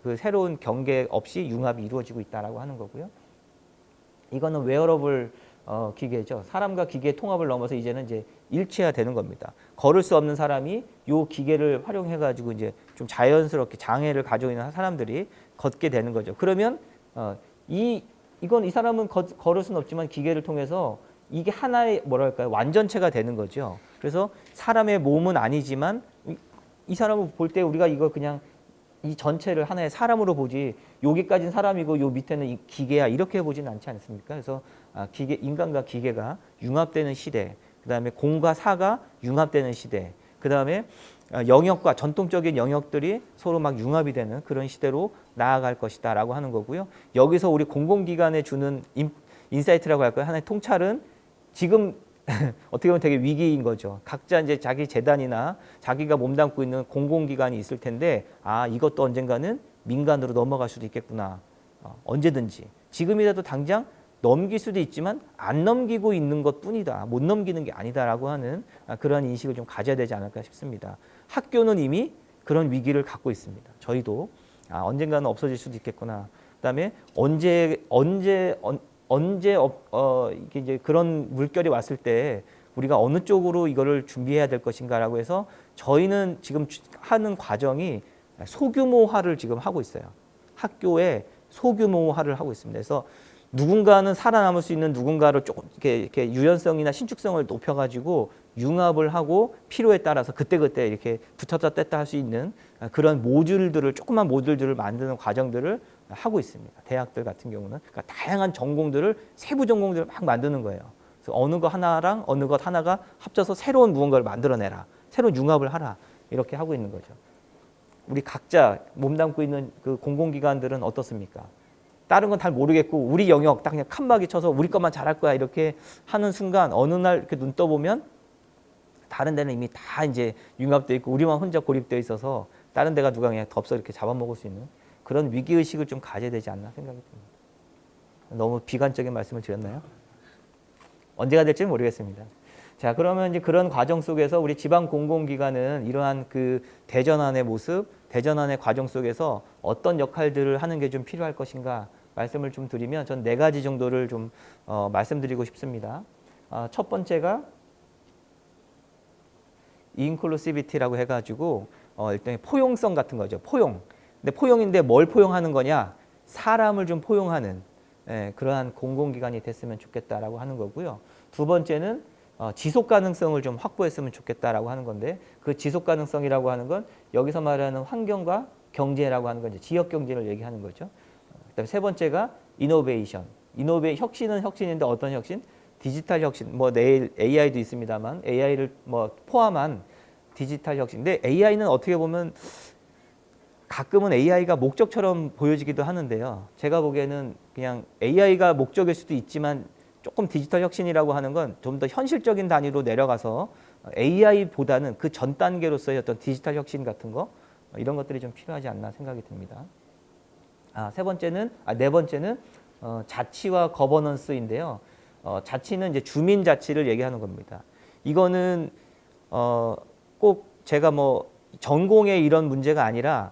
그 새로운 경계 없이 융합이 이루어지고 있다라고 하는 거고요. 이거는 웨어러블 기계죠. 사람과 기계의 통합을 넘어서 이제는 이제 일체화되는 겁니다. 걸을 수 없는 사람이 요 기계를 활용해 가지고 이제 좀 자연스럽게 장애를 가지고 있는 사람들이 걷게 되는 거죠. 그러면 이건 이 사람은 걸을 수는 없지만 기계를 통해서 이게 하나의 뭐랄까요 완전체가 되는 거죠. 그래서 사람의 몸은 아니지만 이 사람을 볼 때 우리가 이걸 그냥 이 전체를 하나의 사람으로 보지 여기까지는 사람이고 요 밑에는 이 기계야 이렇게 보지는 않지 않습니까? 그래서 인간과 기계가 융합되는 시대, 그 다음에 공과 사가 융합되는 시대, 그 다음에 영역과 전통적인 영역들이 서로 막 융합이 되는 그런 시대로 나아갈 것이다 라고 하는 거고요. 여기서 우리 공공기관에 주는 인사이트라고 할까요? 하나의 통찰은 지금 어떻게 보면 되게 위기인 거죠. 각자 이제 자기 재단이나 자기가 몸담고 있는 공공기관이 있을 텐데 이것도 언젠가는 민간으로 넘어갈 수도 있겠구나. 언제든지. 지금이라도 당장 넘길 수도 있지만 안 넘기고 있는 것뿐이다. 못 넘기는 게 아니다라고 하는 그러한 인식을 좀 가져야 되지 않을까 싶습니다. 학교는 이미 그런 위기를 갖고 있습니다. 저희도 언젠가는 없어질 수도 있겠구나. 그다음에 이게 이제 그런 물결이 왔을 때 우리가 어느 쪽으로 이거를 준비해야 될 것인가라고 해서 저희는 지금 하는 과정이 소규모화를 지금 하고 있어요. 학교에 소규모화를 하고 있습니다. 그래서 누군가는 살아남을 수 있는 누군가를 조금 이렇게 유연성이나 신축성을 높여가지고 융합을 하고 필요에 따라서 그때그때 이렇게 붙였다 뗐다 할 수 있는 그런 모듈들을 조그만 모듈들을 만드는 과정들을 하고 있습니다. 대학들 같은 경우는 그러니까 다양한 전공들을 세부 전공들을 막 만드는 거예요. 그래서 어느 것 하나랑 어느 것 하나가 합쳐서 새로운 무언가를 만들어내라, 새로운 융합을 하라 이렇게 하고 있는 거죠. 우리 각자 몸담고 있는 그 공공기관들은 어떻습니까? 다른 건 잘 모르겠고 우리 영역 딱 그냥 칸막이 쳐서 우리 것만 잘할 거야 이렇게 하는 순간 어느 날 이렇게 눈 떠보면 다른 데는 이미 다 이제 융합되어 있고 우리만 혼자 고립되어 있어서 다른 데가 누가 그냥 덥석 이렇게 잡아먹을 수 있는 그런 위기의식을 좀 가져야 되지 않나 생각이 듭니다. 너무 비관적인 말씀을 드렸나요? 언제가 될지는 모르겠습니다. 자, 그러면 이제 그런 과정 속에서 우리 지방 공공기관은 이러한 그 대전환의 모습, 대전환의 과정 속에서 어떤 역할들을 하는 게 좀 필요할 것인가 말씀을 좀 드리면 전 4가지 정도를 좀 말씀드리고 싶습니다. 첫 번째가 인클루시비티라고 해가지고 일종의 포용성 같은 거죠. 포용. 근데 포용인데 뭘 포용하는 거냐? 사람을 좀 포용하는 그러한 공공기관이 됐으면 좋겠다라고 하는 거고요. 두 번째는 지속 가능성을 좀 확보했으면 좋겠다라고 하는 건데 그 지속 가능성이라고 하는 건 여기서 말하는 환경과 경제라고 하는 건 이제 지역 경제를 얘기하는 거죠. 그다음에 세 번째가 이노베이션. 혁신은 혁신인데 어떤 혁신? 디지털 혁신. 뭐 내일 AI도 있습니다만 AI를 뭐 포함한 디지털 혁신. 근데 AI는 어떻게 보면 가끔은 AI가 목적처럼 보여지기도 하는데요. 제가 보기에는 그냥 AI가 목적일 수도 있지만 조금 디지털 혁신이라고 하는 건 좀 더 현실적인 단위로 내려가서 AI보다는 그 전 단계로서의 어떤 디지털 혁신 같은 거 이런 것들이 좀 필요하지 않나 생각이 듭니다. 네 번째는 자치와 거버넌스인데요. 자치는 이제 주민 자치를 얘기하는 겁니다. 이거는 꼭 제가 뭐 전공의 이런 문제가 아니라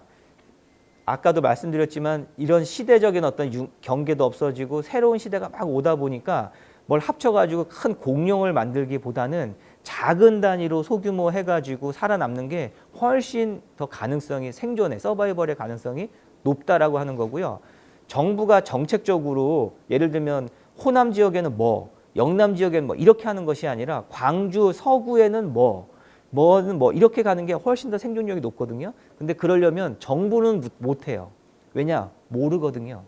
아까도 말씀드렸지만 이런 시대적인 어떤 경계도 없어지고 새로운 시대가 막 오다 보니까 뭘 합쳐가지고 큰 공룡을 만들기보다는 작은 단위로 소규모 해가지고 살아남는 게 훨씬 더 가능성이 생존의 서바이벌의 가능성이 높다라고 하는 거고요. 정부가 정책적으로 예를 들면 호남 지역에는 뭐, 영남 지역에는 뭐 이렇게 하는 것이 아니라 광주 서구에는 뭐는 뭐 이렇게 가는 게 훨씬 더 생존력이 높거든요. 근데 그러려면 정부는 못해요. 왜냐? 모르거든요.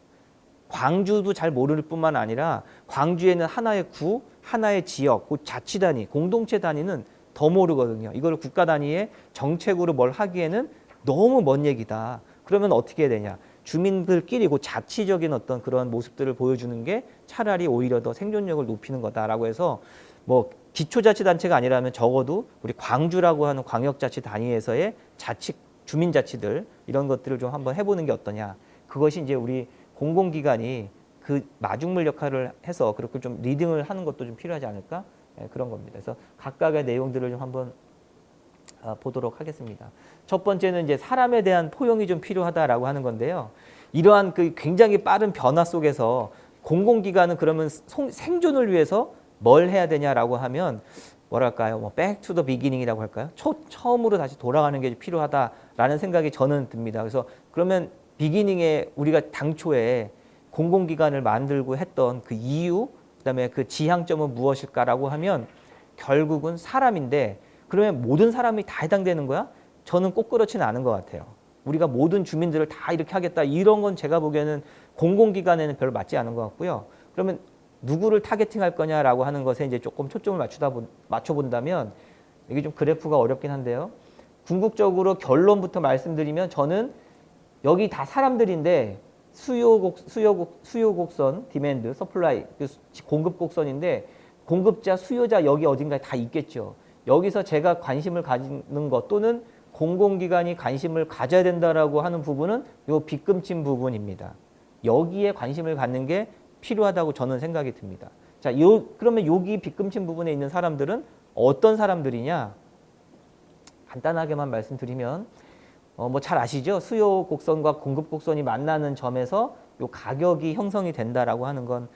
광주도 잘 모를 뿐만 아니라 광주에는 하나의 구, 하나의 지역, 그 자치 단위, 공동체 단위는 더 모르거든요. 이걸 국가 단위의 정책으로 뭘 하기에는 너무 먼 얘기다. 그러면 어떻게 해야 되냐? 주민들끼리 그 자치적인 어떤 그런 모습들을 보여주는 게 차라리 오히려 더 생존력을 높이는 거다라고 해서 뭐 기초자치단체가 아니라면 적어도 우리 광주라고 하는 광역자치 단위에서의 주민자치들 이런 것들을 좀 한번 해보는 게 어떠냐. 그것이 이제 우리 공공기관이 그 마중물 역할을 해서 그렇게 좀 리딩을 하는 것도 좀 필요하지 않을까? 그런 겁니다. 그래서 각각의 내용들을 좀 한번 보도록 하겠습니다. 첫 번째는 이제 사람에 대한 포용이 좀 필요하다라고 하는 건데요. 이러한 그 굉장히 빠른 변화 속에서 공공기관은 그러면 생존을 위해서 뭘 해야 되냐라고 하면 뭐랄까요? 뭐 back to the beginning이라고 할까요? 처음으로 다시 돌아가는 게 필요하다라는 생각이 저는 듭니다. 그래서 그러면 비기닝에 우리가 당초에 공공기관을 만들고 했던 그 이유, 그다음에 그 지향점은 무엇일까라고 하면 결국은 사람인데 그러면 모든 사람이 다 해당되는 거야? 저는 꼭 그렇지는 않은 것 같아요. 우리가 모든 주민들을 다 이렇게 하겠다 이런 건 제가 보기에는 공공기관에는 별로 맞지 않은 것 같고요. 그러면 누구를 타겟팅할 거냐라고 하는 것에 이제 조금 초점을 맞춰본다면 이게 좀 그래프가 어렵긴 한데요. 궁극적으로 결론부터 말씀드리면 저는 여기 다 사람들인데 수요 곡선, 디맨드, 서플라이, 공급 곡선인데 공급자, 수요자 여기 어딘가에 다 있겠죠. 여기서 제가 관심을 가지는 것 또는 공공기관이 관심을 가져야 된다라고 하는 부분은 요 빗금친 부분입니다. 여기에 관심을 갖는 게 필요하다고 저는 생각이 듭니다. 자, 그러면 여기 빗금친 부분에 있는 사람들은 어떤 사람들이냐? 간단하게만 말씀드리면 뭐 잘 아시죠? 수요 곡선과 공급 곡선이 만나는 점에서 요 가격이 형성이 된다라고 하는 건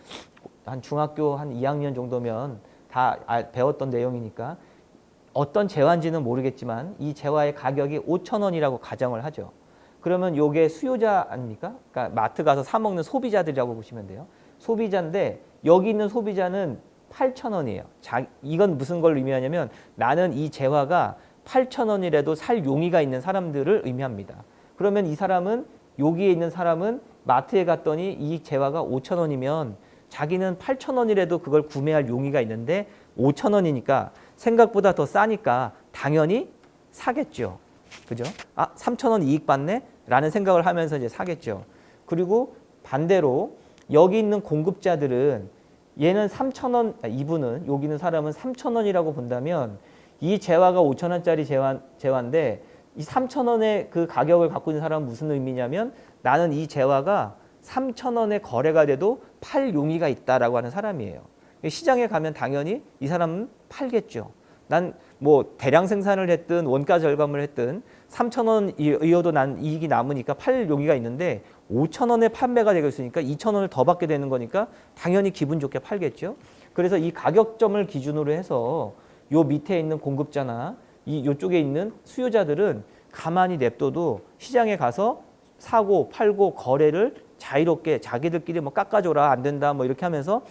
한 중학교 한 2학년 정도면 다 배웠던 내용이니까 어떤 재화인지는 모르겠지만 이 재화의 가격이 5,000원이라고 가정을 하죠. 그러면 요게 수요자 아닙니까? 그러니까 마트 가서 사 먹는 소비자들이라고 보시면 돼요. 소비자인데 여기 있는 소비자는 8,000원이에요. 이건 무슨 걸 의미하냐면 나는 이 재화가 8,000원이라도 살 용의가 있는 사람들을 의미합니다. 그러면 이 사람은 여기에 있는 사람은 마트에 갔더니 이 재화가 5,000원이면 자기는 8,000원이라도 그걸 구매할 용의가 있는데 5,000원이니까 생각보다 더 싸니까 당연히 사겠죠. 그죠? 3,000원 이익 받네? 라는 생각을 하면서 이제 사겠죠. 그리고 반대로 여기 있는 공급자들은 얘는 3,000원, 이분은 여기 있는 사람은 3,000원이라고 본다면 이 재화가 5,000원짜리 재화인데 이 3,000원의 그 가격을 갖고 있는 사람은 무슨 의미냐면 나는 이 재화가 3,000원에 거래가 돼도 팔 용의가 있다라고 하는 사람이에요. 시장에 가면 당연히 이 사람은 팔겠죠. 난 뭐 대량 생산을 했든 원가 절감을 했든 3,000원이어도 난 이익이 남으니까 팔 용의가 있는데 5,000원에 판매가 되고 있으니까 2,000원을 더 받게 되는 거니까 당연히 기분 좋게 팔겠죠. 그래서 이 가격점을 기준으로 해서 요 밑에 있는 공급자나 요쪽에 있는 수요자들은 가만히 냅둬도 시장에 가서 사고 팔고 거래를 자유롭게 자기들끼리 뭐 깎아줘라 안 된다 뭐 이렇게 하면서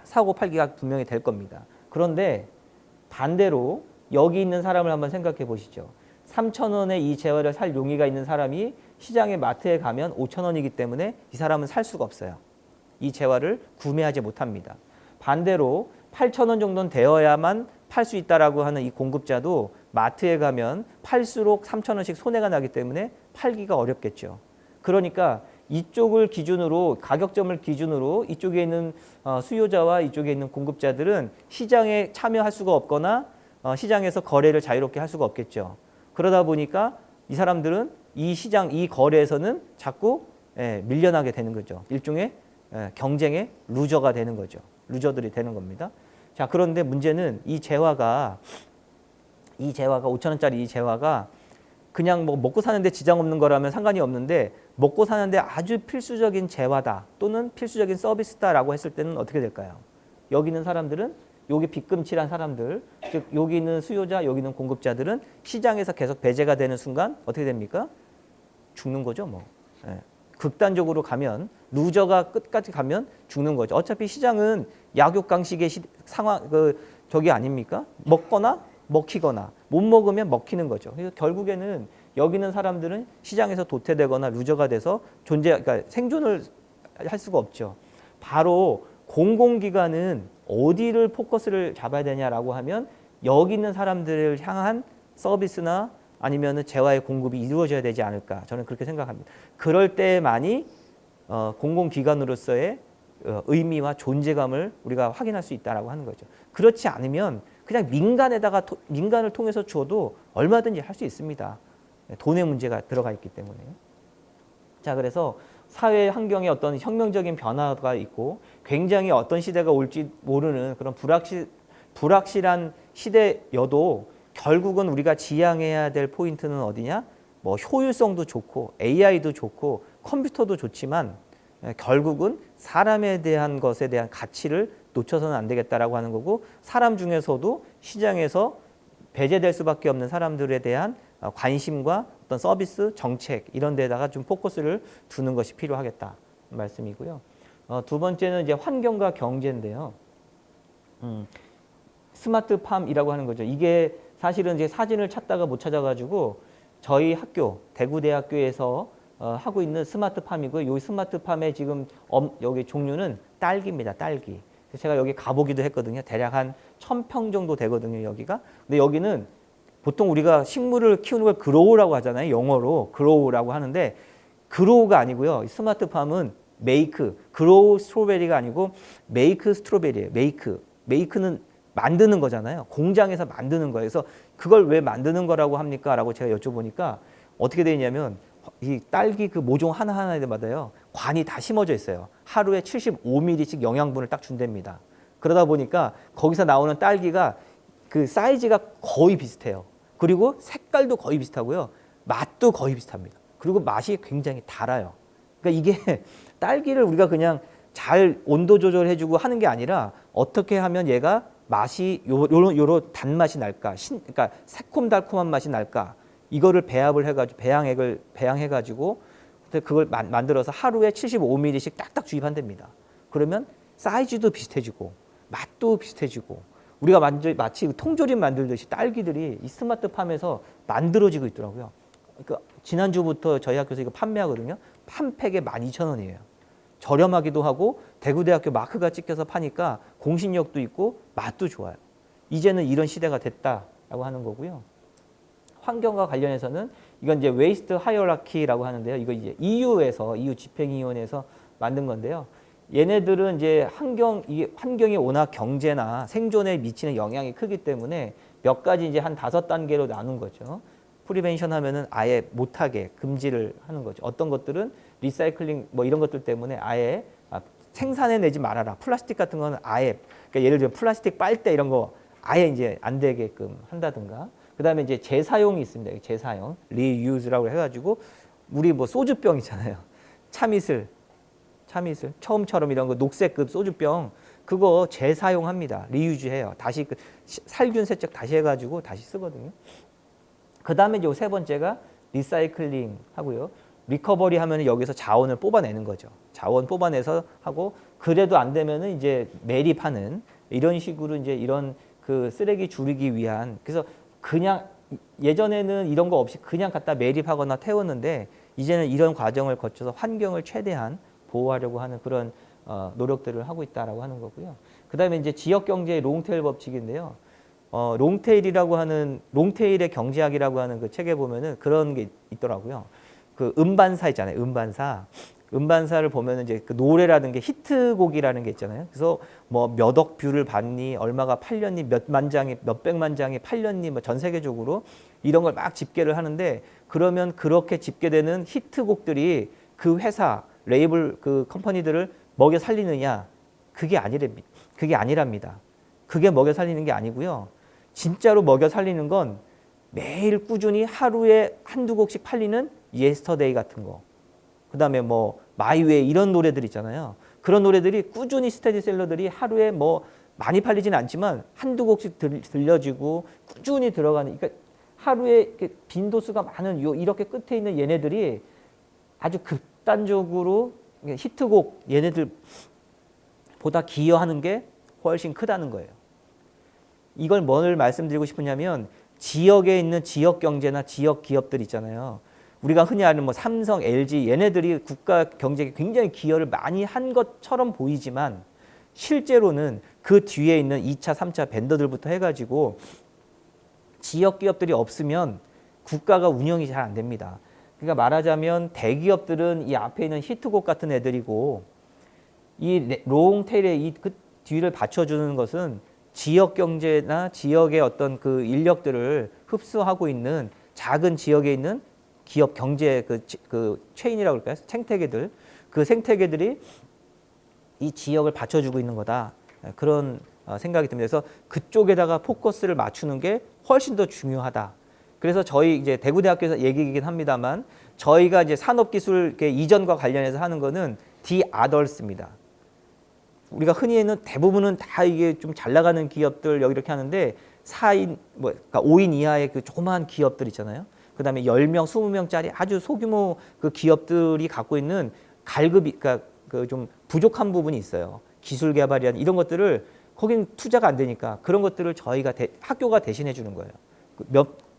사고 팔기가 분명히 될 겁니다. 그런데 반대로 여기 있는 사람을 한번 생각해 보시죠. 3,000원에 이 재화를 살 용의가 있는 사람이 시장에 마트에 가면 5,000원이기 때문에 이 사람은 살 수가 없어요. 이 재화를 구매하지 못합니다. 반대로 8,000원 정도는 되어야만 팔 수 있다라고 하는 이 공급자도 마트에 가면 팔수록 3,000원씩 손해가 나기 때문에 팔기가 어렵겠죠. 그러니까 이쪽을 기준으로 가격점을 기준으로 이쪽에 있는 수요자와 이쪽에 있는 공급자들은 시장에 참여할 수가 없거나 시장에서 거래를 자유롭게 할 수가 없겠죠. 그러다 보니까 이 사람들은 이 시장, 이 거래에서는 자꾸 밀려나게 되는 거죠. 일종의 경쟁의 루저가 되는 거죠. 루저들이 되는 겁니다. 자, 그런데 문제는 이 재화가 5,000원짜리 이 재화가 그냥 뭐 먹고 사는데 지장 없는 거라면 상관이 없는데 먹고 사는데 아주 필수적인 재화다 또는 필수적인 서비스다라고 했을 때는 어떻게 될까요? 여기 있는 사람들은 여기 빚금칠한 사람들, 즉 여기 있는 수요자, 여기 있는 공급자들은 시장에서 계속 배제가 되는 순간 어떻게 됩니까? 죽는 거죠, 뭐. 극단적으로 가면 루저가 끝까지 가면 죽는 거죠. 어차피 시장은 약육강식의 상황 저기 아닙니까? 먹거나 먹히거나 못 먹으면 먹히는 거죠. 그래서 결국에는 여기 있는 사람들은 시장에서 도태되거나 루저가 돼서 그러니까 생존을 할 수가 없죠. 바로 공공기관은 어디를 포커스를 잡아야 되냐라고 하면 여기 있는 사람들을 향한 서비스나 아니면은 재화의 공급이 이루어져야 되지 않을까 저는 그렇게 생각합니다. 그럴 때만이 공공기관으로서의 의미와 존재감을 우리가 확인할 수 있다라고 하는 거죠. 그렇지 않으면 그냥 민간을 통해서 줘도 얼마든지 할 수 있습니다. 돈의 문제가 들어가 있기 때문에. 자, 그래서 사회 환경에 어떤 혁명적인 변화가 있고 굉장히 어떤 시대가 올지 모르는 그런 불확실한 시대여도 결국은 우리가 지향해야 될 포인트는 어디냐? 뭐 효율성도 좋고 AI도 좋고 컴퓨터도 좋지만 결국은 사람에 대한 것에 대한 가치를 놓쳐서는 안 되겠다라고 하는 거고 사람 중에서도 시장에서 배제될 수밖에 없는 사람들에 대한 관심과 어떤 서비스, 정책 이런 데다가 좀 포커스를 두는 것이 필요하겠다 말씀이고요. 두 번째는 이제 환경과 경제인데요. 스마트팜이라고 하는 거죠. 이게 사실은 이제 사진을 찾다가 못 찾아가지고 저희 학교 대구대학교에서 하고 있는 스마트팜이고요. 이 스마트팜의 지금 여기 종류는 딸기입니다. 딸기. 그래서 제가 여기 가보기도 했거든요. 대략 한 1,000평 정도 되거든요. 여기가. 근데 여기는 보통 우리가 식물을 키우는 걸 그로우라고 하잖아요. 영어로 그로우라고 하는데 그로우가 아니고요. 이 스마트팜은 메이크, 그로우 스트로베리가 아니고 메이크 스트로베리예요. 메이크는 만드는 거잖아요. 공장에서 만드는 거예요. 그래서 그걸 왜 만드는 거라고 합니까? 라고 제가 여쭤보니까 어떻게 되냐면 이 딸기 그 모종 하나하나마다요. 관이 다 심어져 있어요. 하루에 75ml씩 영양분을 딱 준답니다. 그러다 보니까 거기서 나오는 딸기가 그 사이즈가 거의 비슷해요. 그리고 색깔도 거의 비슷하고요. 맛도 거의 비슷합니다. 그리고 맛이 굉장히 달아요. 그러니까 이게 딸기를 우리가 그냥 잘 온도 조절해주고 하는 게 아니라 어떻게 하면 얘가 맛이 요런 단맛이 날까, 그러니까 새콤달콤한 맛이 날까, 이거를 배합을 해가지고 배양해가지고 그걸 만들어서 하루에 75ml씩 딱딱 주입한답니다. 그러면 사이즈도 비슷해지고 맛도 비슷해지고 우리가 마치 통조림 만들듯이 딸기들이 이 스마트팜에서 만들어지고 있더라고요. 그러니까 지난주부터 저희 학교에서 이거 판매하거든요. 한 팩에 12,000원이에요. 저렴하기도 하고 대구대학교 마크가 찍혀서 파니까 공신력도 있고 맛도 좋아요. 이제는 이런 시대가 됐다라고 하는 거고요. 환경과 관련해서는 이건 이제 웨이스트 하이어라키라고 하는데요. 이거 이제 EU 집행위원회에서 만든 건데요. 얘네들은 이제 환경이 워낙 경제나 생존에 미치는 영향이 크기 때문에 몇 가지 이제 한 5단계로 나눈 거죠. 프리벤션 하면은 아예 못하게 금지를 하는 거죠. 어떤 것들은 리사이클링 뭐 이런 것들 때문에 아예 생산해내지 말아라. 플라스틱 같은 거는 아예 그러니까 예를 들면 플라스틱 빨대 이런 거 아예 이제 안 되게끔 한다든가. 그다음에 이제 재사용이 있습니다. 재사용, 리유즈라고 해가지고 우리 뭐 소주병 있잖아요. 참이슬 처음처럼 이런 거 녹색급 소주병 그거 재사용합니다. 리유즈해요. 다시 그 살균 세척 다시 해가지고 다시 쓰거든요. 그 다음에 이제 세 번째가 리사이클링 하고요. 리커버리 하면 여기서 자원을 뽑아내는 거죠. 자원 뽑아내서 하고 그래도 안 되면은 이제 매립하는 이런 식으로 이제 이런 그 쓰레기 줄이기 위한 그래서 그냥 예전에는 이런 거 없이 그냥 갖다 매립하거나 태웠는데 이제는 이런 과정을 거쳐서 환경을 최대한 보호하려고 하는 그런 노력들을 하고 있다라고 하는 거고요. 그다음에 이제 지역 경제의 롱테일 법칙인데요. 롱테일이라고 하는 롱테일의 경제학이라고 하는 그 책에 보면은 그런 게 있더라고요. 그 음반사 있잖아요. 음반사를 보면은 이제 그 노래라는 게 히트곡이라는 게 있잖아요. 그래서 뭐 몇 억 뷰를 받니, 얼마가 팔렸니, 몇만 장이, 몇백만 장이 팔렸니, 뭐 전 세계적으로 이런 걸 막 집계를 하는데 그러면 그렇게 집계되는 히트곡들이 그 회사, 레이블 그 컴퍼니들을 먹여 살리느냐? 그게 아니랍니다. 그게 먹여 살리는 게 아니고요. 진짜로 먹여 살리는 건 매일 꾸준히 하루에 한두 곡씩 팔리는 예스터데이 같은 거. 그다음에 뭐 마이웨이 이런 노래들 있잖아요. 그런 노래들이 꾸준히 스테디셀러들이 하루에 뭐 많이 팔리진 않지만 한두 곡씩 들려지고 꾸준히 들어가는 그러니까 하루에 빈도수가 많은 이렇게 끝에 있는 얘네들이 아주 극단적으로 히트곡 얘네들보다 기여하는 게 훨씬 크다는 거예요. 이걸 뭘 말씀드리고 싶으냐면 지역에 있는 지역 경제나 지역 기업들 있잖아요. 우리가 흔히 아는 뭐 삼성, LG 얘네들이 국가 경제에 굉장히 기여를 많이 한 것처럼 보이지만 실제로는 그 뒤에 있는 2차, 3차 벤더들부터 해가지고 지역 기업들이 없으면 국가가 운영이 잘 안 됩니다. 그러니까 말하자면 대기업들은 이 앞에 있는 히트곡 같은 애들이고 이 롱테일의 이 그 뒤를 받쳐주는 것은 지역 경제나 지역의 어떤 그 인력들을 흡수하고 있는 작은 지역에 있는 기업 경제 그 체인이라고 그럴까요? 생태계들. 그 생태계들이 이 지역을 받쳐주고 있는 거다. 그런 생각이 듭니다. 그래서 그쪽에다가 포커스를 맞추는 게 훨씬 더 중요하다. 그래서 저희 이제 대구대학교에서 얘기이긴 합니다만 저희가 이제 산업기술 이전과 관련해서 하는 거는 디아덜스입니다. 우리가 흔히 있는 대부분은 다 이게 좀 잘 나가는 기업들 여기 이렇게 하는데 4인 뭐 그러니까 5인 이하의 그 조그마한 기업들 있잖아요. 그다음에 10명, 20명짜리 아주 소규모 그 기업들이 갖고 있는 갈급이 그러니까 그 좀 부족한 부분이 있어요. 기술 개발이란 이런 것들을 거긴 투자가 안 되니까 그런 것들을 저희가 학교가 대신해 주는 거예요.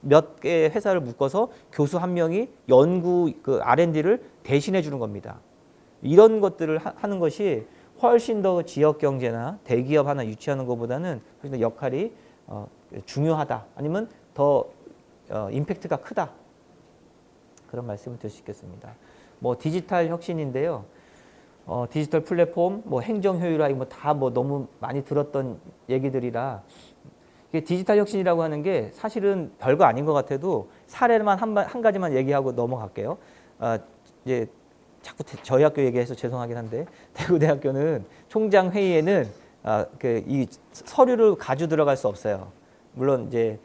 몇 개의 회사를 묶어서 교수 한 명이 연구 그 R&D를 대신해 주는 겁니다. 이런 것들을 하는 것이 훨씬 더 지역 경제나 대기업 하나 유치하는 것보다는 훨씬 더 역할이 중요하다. 아니면 더 임팩트가 크다. 그런 말씀을 드릴 수 있겠습니다. 뭐 디지털 혁신인데요. 디지털 플랫폼, 뭐 행정 효율화 이거 다 뭐 너무 많이 들었던 얘기들이라 이게 디지털 혁신이라고 하는 게 사실은 별거 아닌 것 같아도 사례만 한 가지만 얘기하고 넘어갈게요. 이제 자꾸 저희 학교 얘기해서 죄송하긴 한데 대구대학교는 총장 회의에는 이 서류를 가지고 들어갈 수 없어요. 물론 이제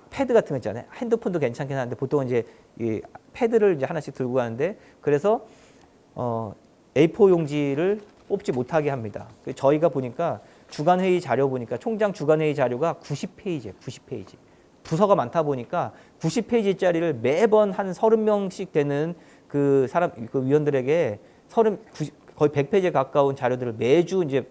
패드 같은 거 있잖아요. 핸드폰도 괜찮긴 한데 보통은 이제 이 패드를 이제 하나씩 들고 가는데 그래서 A4 용지를 뽑지 못하게 합니다. 저희가 보니까 주간 회의 자료 보니까 총장 주간 회의 자료가 90페이지예요. 90페이지. 부서가 많다 보니까 90페이지짜리를 매번 한 30명씩 되는 그 위원들에게 거의 100페이지에 가까운 자료들을 매주 이제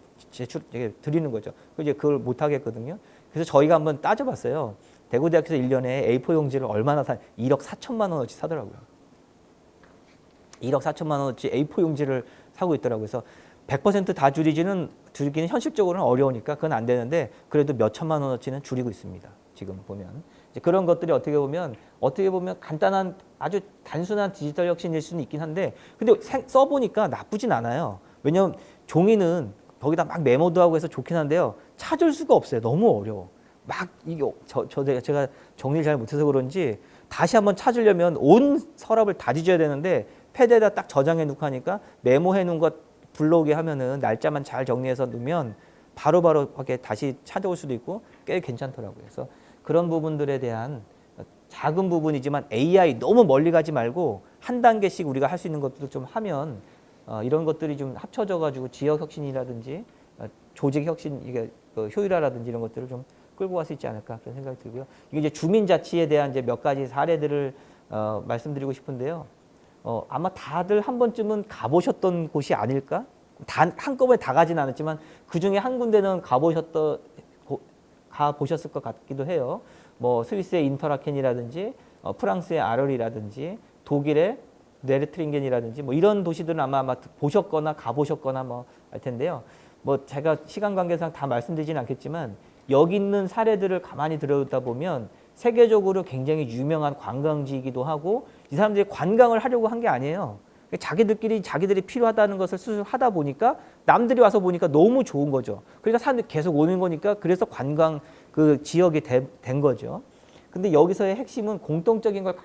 드리는 거죠. 이제 그걸 못 하겠거든요. 그래서 저희가 한번 따져봤어요. 대구대학교에서 1년에 A4 용지를 얼마나 1억 4천만 원어치 사더라고요. 1억 4천만 원어치 A4 용지를 사고 있더라고요. 그래서 100% 다 줄이기는 현실적으로는 어려우니까 그건 안 되는데 그래도 몇 천만 원어치는 줄이고 있습니다. 지금 보면 이제 그런 것들이 어떻게 보면 간단한 아주 단순한 디지털 혁신일 수는 있긴 한데 근데 써보니까 나쁘진 않아요. 왜냐하면 종이는 거기다 막 메모도 하고 해서 좋긴 한데요. 찾을 수가 없어요. 너무 어려워. 막 이게 제가 정리를 잘 못해서 그런지 다시 한번 찾으려면 온 서랍을 다 뒤져야 되는데 패드에다 딱 저장해 놓고 하니까 메모해 놓은 것 불러오게 하면은 날짜만 잘 정리해서 놓으면 바로바로 이렇게 다시 찾아올 수도 있고 꽤 괜찮더라고요. 그래서 그런 부분들에 대한 작은 부분이지만 AI 너무 멀리 가지 말고 한 단계씩 우리가 할 수 있는 것들을 좀 하면 이런 것들이 좀 합쳐져 가지고 지역 혁신이라든지 조직 혁신 이게 효율화라든지 이런 것들을 좀 끌고 갈 수 있지 않을까 그런 생각이 들고요. 이게 이제 주민자치에 대한 이제 몇 가지 사례들을 말씀드리고 싶은데요. 아마 다들 한 번쯤은 가보셨던 곳이 아닐까? 한꺼번에 다 가진 않았지만 그 중에 한 군데는 가 보셨을 것 같기도 해요. 뭐 스위스의 인터라켄이라든지 프랑스의 아럴이라든지 독일의 네르트링겐이라든지 뭐 이런 도시들은 아마 보셨거나 가보셨거나 뭐 할 텐데요. 뭐 제가 시간 관계상 다 말씀드리진 않겠지만 여기 있는 사례들을 가만히 들여다 보면 세계적으로 굉장히 유명한 관광지이기도 하고 이 사람들이 관광을 하려고 한 게 아니에요. 자기들이 필요하다는 것을 스스로 하다 보니까 남들이 와서 보니까 너무 좋은 거죠. 그러니까 사람들이 계속 오는 거니까 그래서 관광 그 지역이 된 거죠. 근데 여기서의 핵심은 공통적인 걸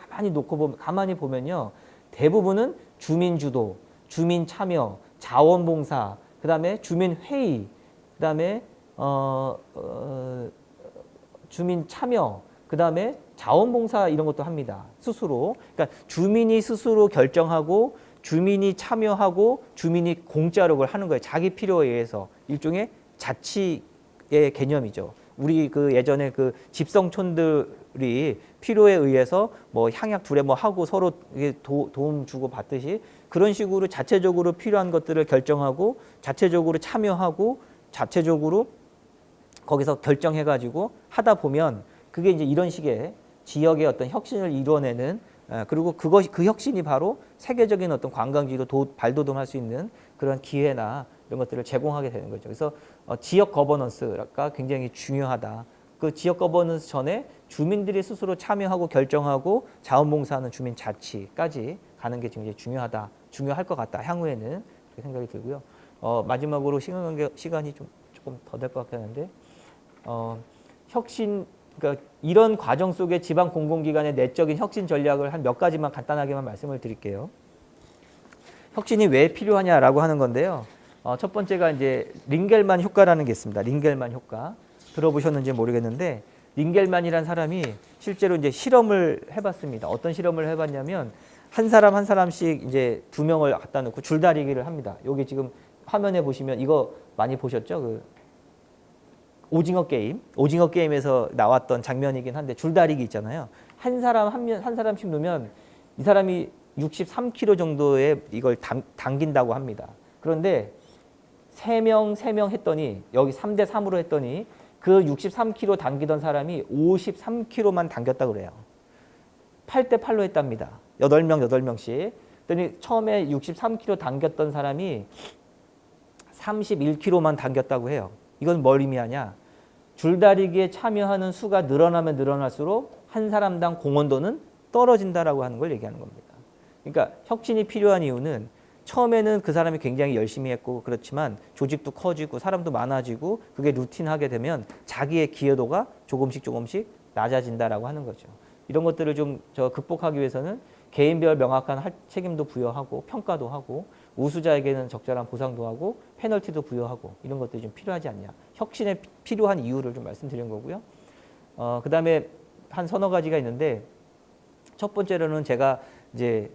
가만히 보면요. 대부분은 주민 주도, 주민 참여, 자원봉사, 그다음에 주민 회의, 그다음에 주민 참여, 그다음에 자원봉사 이런 것도 합니다. 스스로. 그러니까 주민이 스스로 결정하고 주민이 참여하고 주민이 공짜로 그걸 하는 거예요. 자기 필요에 의해서 일종의 자치의 개념이죠. 우리 그 예전에 그 집성촌들이 필요에 의해서 뭐 향약 둘에 뭐 하고 서로 도움 주고 받듯이 그런 식으로 자체적으로 필요한 것들을 결정하고 자체적으로 참여하고 자체적으로 거기서 결정해가지고 하다 보면 그게 이제 이런 식의 지역의 어떤 혁신을 이뤄내는 그리고 그 혁신이 바로 세계적인 어떤 관광지로 발돋움할 수 있는 그런 기회나 이런 것들을 제공하게 되는 거죠. 그래서 지역 거버넌스가 굉장히 중요하다. 그 지역 거버넌스 전에 주민들이 스스로 참여하고 결정하고 자원봉사하는 주민 자치까지 가는 게 굉장히 중요할 것 같다. 향후에는 그렇게 생각이 들고요. 마지막으로 시간이 조금 더 될 것 같긴 한데 혁신 그러니까 이런 과정 속에 지방 공공기관의 내적인 혁신 전략을 한 몇 가지만 간단하게만 말씀을 드릴게요. 혁신이 왜 필요하냐라고 하는 건데요. 첫 번째가 이제 링겔만 효과라는 게 있습니다. 링겔만 효과 들어보셨는지 모르겠는데 링겔만이라는 사람이 실제로 이제 실험을 해봤습니다. 어떤 실험을 해봤냐면 한 사람씩 이제 2명을 갖다 놓고 줄다리기를 합니다. 여기 지금 화면에 보시면 이거 많이 보셨죠? 그 오징어 게임에서 나왔던 장면이긴 한데 줄다리기 있잖아요. 한 사람씩 놓으면 이 사람이 63kg 정도의 이걸 당긴다고 합니다. 그런데 3명 했더니 여기 3대 3으로 했더니 그 63kg 당기던 사람이 53kg만 당겼다고 그래요. 8대 8로 했답니다. 8명씩. 그랬더니 처음에 63kg 당겼던 사람이 31kg만 당겼다고 해요. 이건 뭘 의미하냐? 줄다리기에 참여하는 수가 늘어나면 늘어날수록 한 사람당 공헌도는 떨어진다라고 하는 걸 얘기하는 겁니다. 그러니까 혁신이 필요한 이유는 처음에는 그 사람이 굉장히 열심히 했고 그렇지만 조직도 커지고 사람도 많아지고 그게 루틴하게 되면 자기의 기여도가 조금씩 낮아진다라고 하는 거죠. 이런 것들을 좀 극복하기 위해서는 개인별 명확한 책임도 부여하고 평가도 하고 우수자에게는 적절한 보상도 하고 페널티도 부여하고 이런 것들이 좀 필요하지 않냐. 혁신에 필요한 이유를 좀 말씀드린 거고요. 그다음에 한 서너 가지가 있는데 첫 번째로는 제가 이제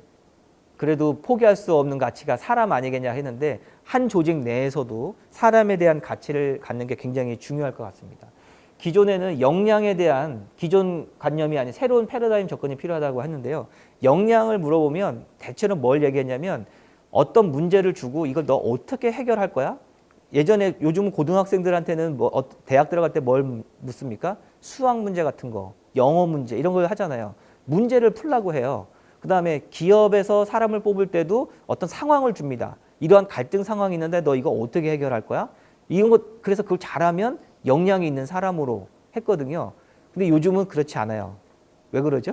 그래도 포기할 수 없는 가치가 사람 아니겠냐 했는데 한 조직 내에서도 사람에 대한 가치를 갖는 게 굉장히 중요할 것 같습니다. 기존에는 역량에 대한 기존 관념이 아닌 새로운 패러다임 접근이 필요하다고 했는데요. 역량을 물어보면 대체로 뭘 얘기했냐면 어떤 문제를 주고 이걸 너 어떻게 해결할 거야? 예전에 요즘 고등학생들한테는 대학 들어갈 때 뭘 묻습니까? 수학 문제 같은 거, 영어 문제 이런 걸 하잖아요. 문제를 풀라고 해요. 그다음에 기업에서 사람을 뽑을 때도 어떤 상황을 줍니다. 이러한 갈등 상황이 있는데 너 이거 어떻게 해결할 거야? 그래서 그걸 잘하면 역량이 있는 사람으로 했거든요. 근데 요즘은 그렇지 않아요. 왜 그러죠?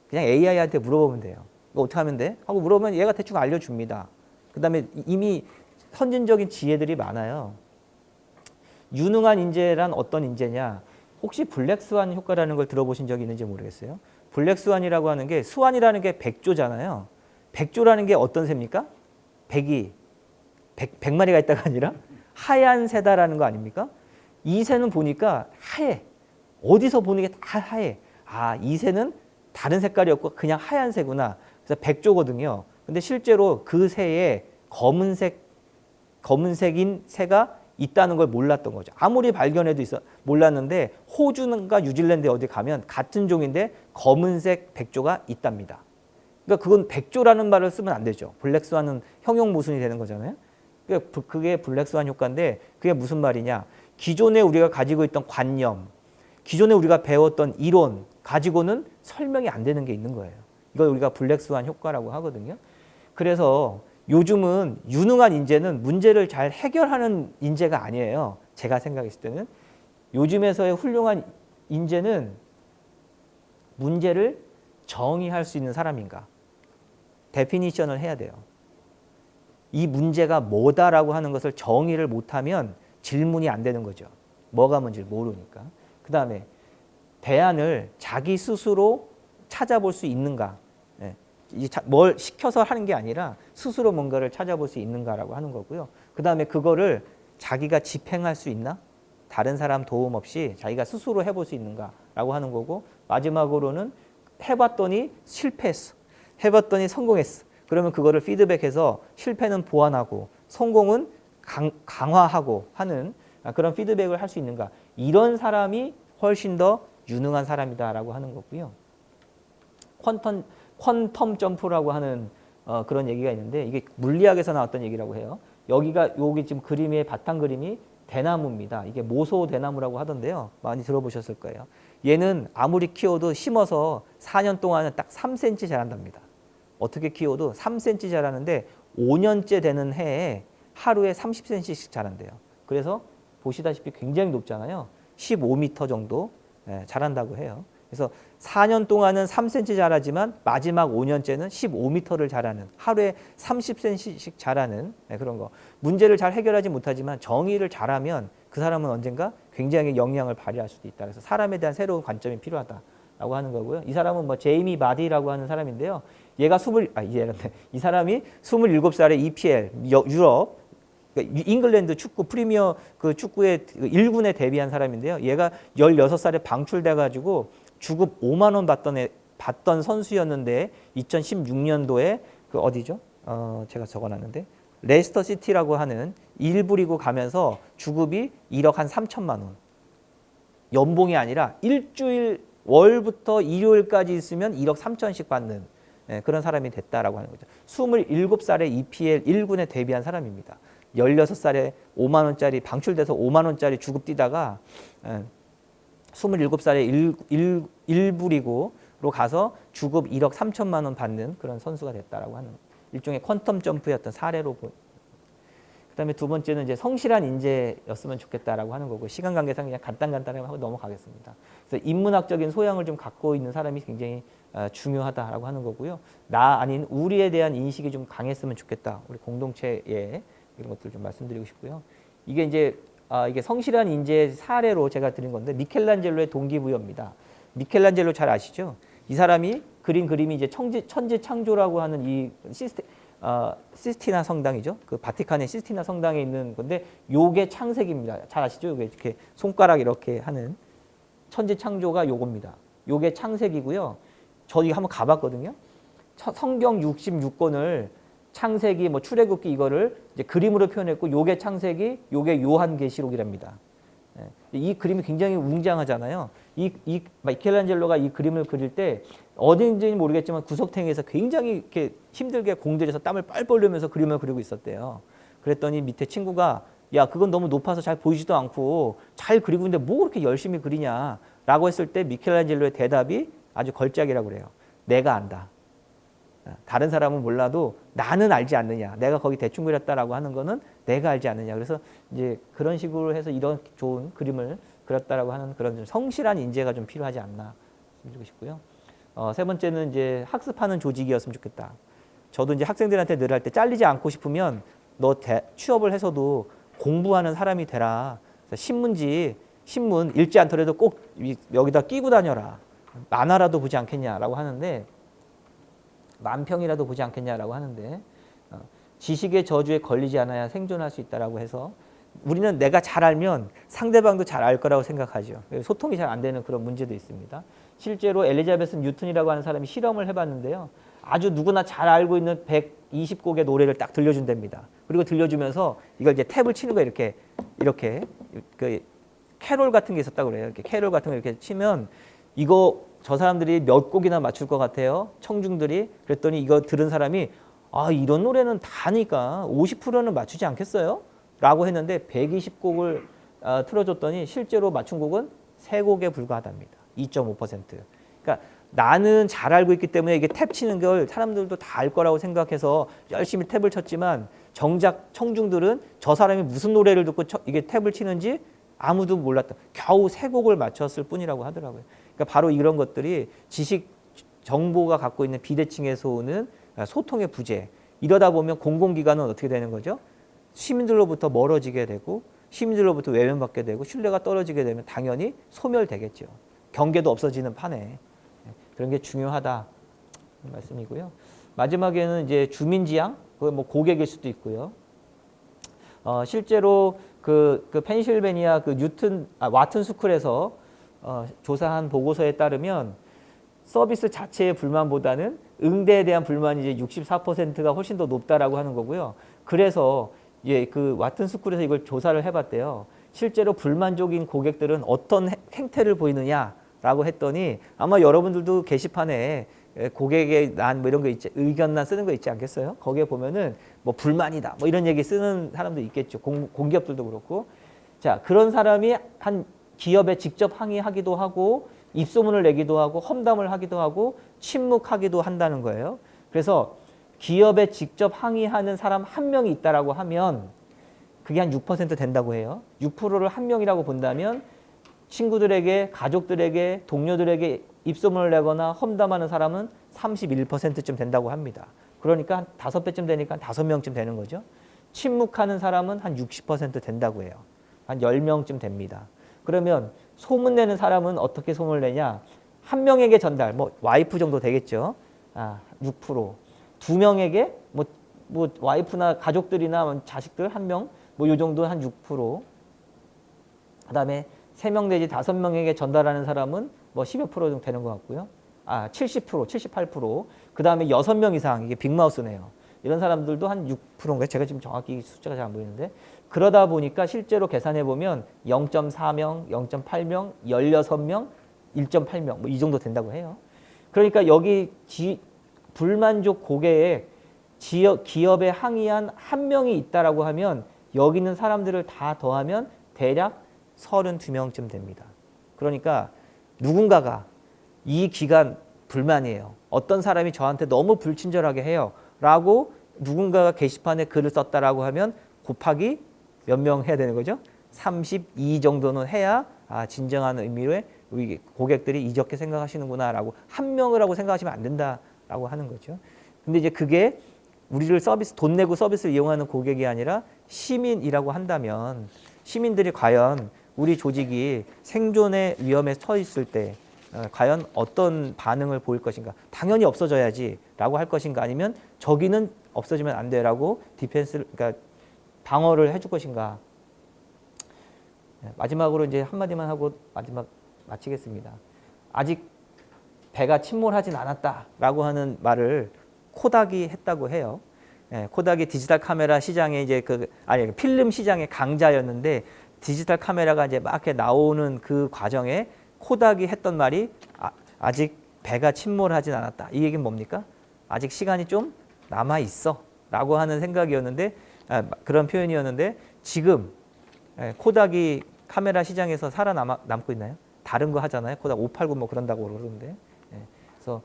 그냥 AI한테 물어보면 돼요. 이거 어떻게 하면 돼? 하고 물어보면 얘가 대충 알려줍니다. 그다음에 이미 선진적인 지혜들이 많아요. 유능한 인재란 어떤 인재냐? 혹시 블랙스완 효과라는 걸 들어보신 적이 있는지 모르겠어요. 블랙스완이라고 하는 게 스완이라는 게 백조잖아요. 백조라는 게 어떤 새입니까? 100마리가 있다가 아니라 하얀 새다라는 거 아닙니까? 이 새는 보니까 하얘. 어디서 보는 게 다 하얘. 아, 이 새는 다른 색깔이 없고 그냥 하얀 새구나. 그래서 백조거든요. 근데 실제로 그 새에 검은색인 새가 있다는 걸 몰랐던 거죠. 아무리 발견해도 몰랐는데 호주나 뉴질랜드에 어디 가면 같은 종인데 검은색 백조가 있답니다. 그러니까 그건 백조라는 말을 쓰면 안 되죠. 블랙스완은 형용 모순이 되는 거잖아요. 그게 블랙스완 효과인데 그게 무슨 말이냐. 기존에 우리가 가지고 있던 관념, 기존에 우리가 배웠던 이론 가지고는 설명이 안 되는 게 있는 거예요. 이걸 우리가 블랙스완 효과라고 하거든요. 그래서 요즘은 유능한 인재는 문제를 잘 해결하는 인재가 아니에요. 제가 생각했을 때는 요즘에서의 훌륭한 인재는 문제를 정의할 수 있는 사람인가. 데피니션을 해야 돼요. 이 문제가 뭐다라고 하는 것을 정의를 못하면 질문이 안 되는 거죠. 뭐가 뭔지를 모르니까. 그 다음에 대안을 자기 스스로 찾아볼 수 있는가. 뭘 시켜서 하는 게 아니라 스스로 뭔가를 찾아볼 수 있는가라고 하는 거고요. 그 다음에 그거를 자기가 집행할 수 있나? 다른 사람 도움 없이 자기가 스스로 해볼 수 있는가라고 하는 거고, 마지막으로는 해봤더니 실패했어. 해봤더니 성공했어. 그러면 그거를 피드백해서 실패는 보완하고 성공은 강화하고 하는 그런 피드백을 할 수 있는가. 이런 사람이 훨씬 더 유능한 사람이다라고 하는 거고요. 퀀텀 점프라고 하는 그런 얘기가 있는데, 이게 물리학에서 나왔던 얘기라고 해요. 여기 지금 그림의 바탕 그림이 대나무입니다. 이게 모소 대나무라고 하던데요. 많이 들어보셨을 거예요. 얘는 아무리 키워도 심어서 4년 동안은 딱 3cm 자란답니다. 어떻게 키워도 3cm 자라는데 5년째 되는 해에 하루에 30cm씩 자란대요. 그래서 보시다시피 굉장히 높잖아요. 15m 정도 자란다고 해요. 그래서 4년 동안은 3cm 자라지만 마지막 5년째는 15m를 자라는, 하루에 30cm씩 자라는 그런 거. 문제를 잘 해결하지 못하지만 정의를 잘하면 그 사람은 언젠가 굉장히 영향을 발휘할 수도 있다. 그래서 사람에 대한 새로운 관점이 필요하다라고 하는 거고요. 이 사람은 뭐 제이미 바디라고 하는 사람인데요. 이 사람이 27살에 EPL 유럽 잉글랜드 축구 프리미어 그 축구의 1군에 데뷔한 사람인데요. 얘가 16살에 방출돼 가지고 주급 5만 원 받던 선수였는데 2016년도에 그 어디죠? 제가 적어놨는데 레스터 시티라고 하는 1부 리그 가면서 주급이 1억 한 3천만 원. 연봉이 아니라 일주일 월부터 일요일까지 있으면 1억 3천씩 받는 그런 사람이 됐다라고 하는 거죠. 27살에 EPL 1군에 데뷔한 사람입니다. 16살에 5만 원짜리 방출돼서 5만 원짜리 주급 뛰다가 27살에 1부 리그로 가서 주급 1억 3천만 원 받는 그런 선수가 됐다라고 하는 일종의 퀀텀 점프였던 사례로 그다음에 두 번째는 이제 성실한 인재였으면 좋겠다라고 하는 거고, 시간 관계상 그냥 간단하게 하고 넘어가겠습니다. 그래서 인문학적인 소양을 좀 갖고 있는 사람이 굉장히 중요하다라고 하는 거고요. 나 아닌 우리에 대한 인식이 좀 강했으면 좋겠다. 우리 공동체에 이런 것들 좀 말씀드리고 싶고요. 이게 이제 이게 성실한 인재 사례로 제가 드린 건데, 미켈란젤로의 동기부여입니다. 미켈란젤로 잘 아시죠? 이 사람이 그린 그림이 이제 천지 창조라고 하는 이 시스티나 성당이죠. 그 바티칸의 시스티나 성당에 있는 건데, 요게 창세기입니다. 잘 아시죠? 요게 이렇게 손가락 이렇게 하는 천지 창조가 요겁니다. 요게 창세기고요. 저 이거 한번 가봤거든요. 성경 66권을 창세기, 뭐 출애굽기 이거를 이제 그림으로 표현했고, 요게 창세기, 요게 요한계시록이랍니다. 이 그림이 굉장히 웅장하잖아요. 이 미켈란젤로가 이 그림을 그릴 때 어딘지는 모르겠지만 구석탱이에서 굉장히 이렇게 힘들게 공들여서 땀을 뻘뻘 흘리면서 그림을 그리고 있었대요. 그랬더니 밑에 친구가 야, 그건 너무 높아서 잘 보이지도 않고 잘 그리고 있는데 뭐 그렇게 열심히 그리냐라고 했을 때 미켈란젤로의 대답이 아주 걸작이라고 그래요. 내가 안다. 다른 사람은 몰라도 나는 알지 않느냐. 내가 거기 대충 그렸다라고 하는 거는 내가 알지 않느냐. 그래서 이제 그런 식으로 해서 이런 좋은 그림을 그렸다라고 하는 그런 좀 성실한 인재가 좀 필요하지 않나 드리고 싶고요. 세 번째는 이제 학습하는 조직이었으면 좋겠다. 저도 이제 학생들한테 늘 할 때 잘리지 않고 싶으면 너 취업을 해서도 공부하는 사람이 되라. 신문 읽지 않더라도 꼭 여기다 끼고 다녀라. 만화라도 보지 않겠냐라고 하는데, 만평이라도 보지 않겠냐라고 하는데, 지식의 저주에 걸리지 않아야 생존할 수 있다라고 해서 우리는 내가 잘 알면 상대방도 잘 알 거라고 생각하죠. 소통이 잘 안 되는 그런 문제도 있습니다. 실제로 엘리자베스 뉴턴이라고 하는 사람이 실험을 해봤는데요. 아주 누구나 잘 알고 있는 120곡의 노래를 딱 들려준답니다. 그리고 들려주면서 이걸 이제 탭을 치는 거예요. 이렇게 그 캐롤 같은 게 있었다고 그래요. 이렇게 캐롤 같은 거 이렇게 치면 이거 저 사람들이 몇 곡이나 맞출 것 같아요. 청중들이. 그랬더니 이거 들은 사람이 이런 노래는 다니까 50%는 맞추지 않겠어요? 라고 했는데 120곡을 틀어줬더니 실제로 맞춘 곡은 세곡에 불과하답니다. 2.5%. 그러니까 나는 잘 알고 있기 때문에 이게 탭 치는 걸 사람들도 다 알 거라고 생각해서 열심히 탭을 쳤지만 정작 청중들은 저 사람이 무슨 노래를 듣고 이게 탭을 치는지 아무도 몰랐다. 겨우 세 곡을 맞췄을 뿐이라고 하더라고요. 그러니까 바로 이런 것들이 지식 정보가 갖고 있는 비대칭에서 오는 소통의 부재. 이러다 보면 공공기관은 어떻게 되는 거죠? 시민들로부터 멀어지게 되고 시민들로부터 외면받게 되고 신뢰가 떨어지게 되면 당연히 소멸되겠죠. 경계도 없어지는 판에. 그런 게 중요하다 말씀이고요. 마지막에는 이제 주민지향, 그 뭐 고객일 수도 있고요. 실제로 그 펜실베니아 와튼 스쿨에서 조사한 보고서에 따르면 서비스 자체의 불만보다는 응대에 대한 불만이 이제 64%가 훨씬 더 높다라고 하는 거고요. 그래서 그 와튼 스쿨에서 이걸 조사를 해봤대요. 실제로 불만족인 고객들은 어떤 행태를 보이느냐라고 했더니 아마 여러분들도 게시판에 고객의 난 뭐 이런 거 있지, 의견란 쓰는 거 있지 않겠어요? 거기에 보면은 뭐 불만이다 뭐 이런 얘기 쓰는 사람도 있겠죠. 공기업들도 그렇고. 자, 그런 사람이 한 기업에 직접 항의하기도 하고 입소문을 내기도 하고 험담을 하기도 하고 침묵하기도 한다는 거예요. 그래서 기업에 직접 항의하는 사람 한 명이 있다라고 하면 그게 한 6% 된다고 해요. 6%를 한 명이라고 본다면 친구들에게, 가족들에게, 동료들에게 입소문을 내거나 험담하는 사람은 31%쯤 된다고 합니다. 그러니까 한 5배쯤 되니까 5명쯤 되는 거죠. 침묵하는 사람은 한 60% 된다고 해요. 한 10명쯤 됩니다. 그러면 소문내는 사람은 어떻게 소문을 내냐? 한 명에게 전달, 뭐 와이프 정도 되겠죠. 6%. 두 명에게 뭐 와이프나 가족들이나 자식들 한 명, 뭐 요 정도 한 6%. 그다음에 3명 내지 5명에게 전달하는 사람은 뭐 10여 프로 정도 되는 것 같고요. 70%, 78%. 그다음에 6명 이상, 이게 빅마우스네요. 이런 사람들도 한 6%인가요? 제가 지금 정확히 숫자가 잘 안 보이는데. 그러다 보니까 실제로 계산해 보면 0.4명, 0.8명, 16명, 1.8명 뭐 이 정도 된다고 해요. 그러니까 여기 불만족 고객에 기업에 항의한 한 명이 있다라고 하면 여기 있는 사람들을 다 더하면 대략 32명쯤 됩니다. 그러니까 누군가가 이 기간 불만이에요. 어떤 사람이 저한테 너무 불친절하게 해요. 라고 누군가가 게시판에 글을 썼다라고 하면 곱하기 몇 명 해야 되는 거죠? 32 정도는 해야 진정한 의미의 우리 고객들이 이렇게 생각하시는구나 라고 한 명을 하고 생각하시면 안 된다라고 하는 거죠. 근데 이제 그게 우리를 돈 내고 서비스를 이용하는 고객이 아니라 시민이라고 한다면 시민들이 과연 우리 조직이 생존의 위험에 처해 있을 때 과연 어떤 반응을 보일 것인가? 당연히 없어져야지 라고 할 것인가? 아니면 저기는 없어지면 안 돼 라고 그러니까 방어를 해줄 것인가? 마지막으로 이제 한마디만 하고 마치겠습니다. 아직 배가 침몰하진 않았다라고 하는 말을 코닥이 했다고 해요. 코닥이 디지털 카메라 시장에 이제 필름 시장의 강자였는데 디지털 카메라가 이제 막 이렇게 나오는 그 과정에 코닥이 했던 말이 아직 배가 침몰하진 않았다. 이 얘기는 뭡니까? 아직 시간이 좀 남아 있어라고 하는 생각이었는데 그런 표현이었는데 지금 코닥이 카메라 시장에서 살아남고 있나요? 다른 거 하잖아요. 코닥 589 뭐 그런다고 그러는데. 그래서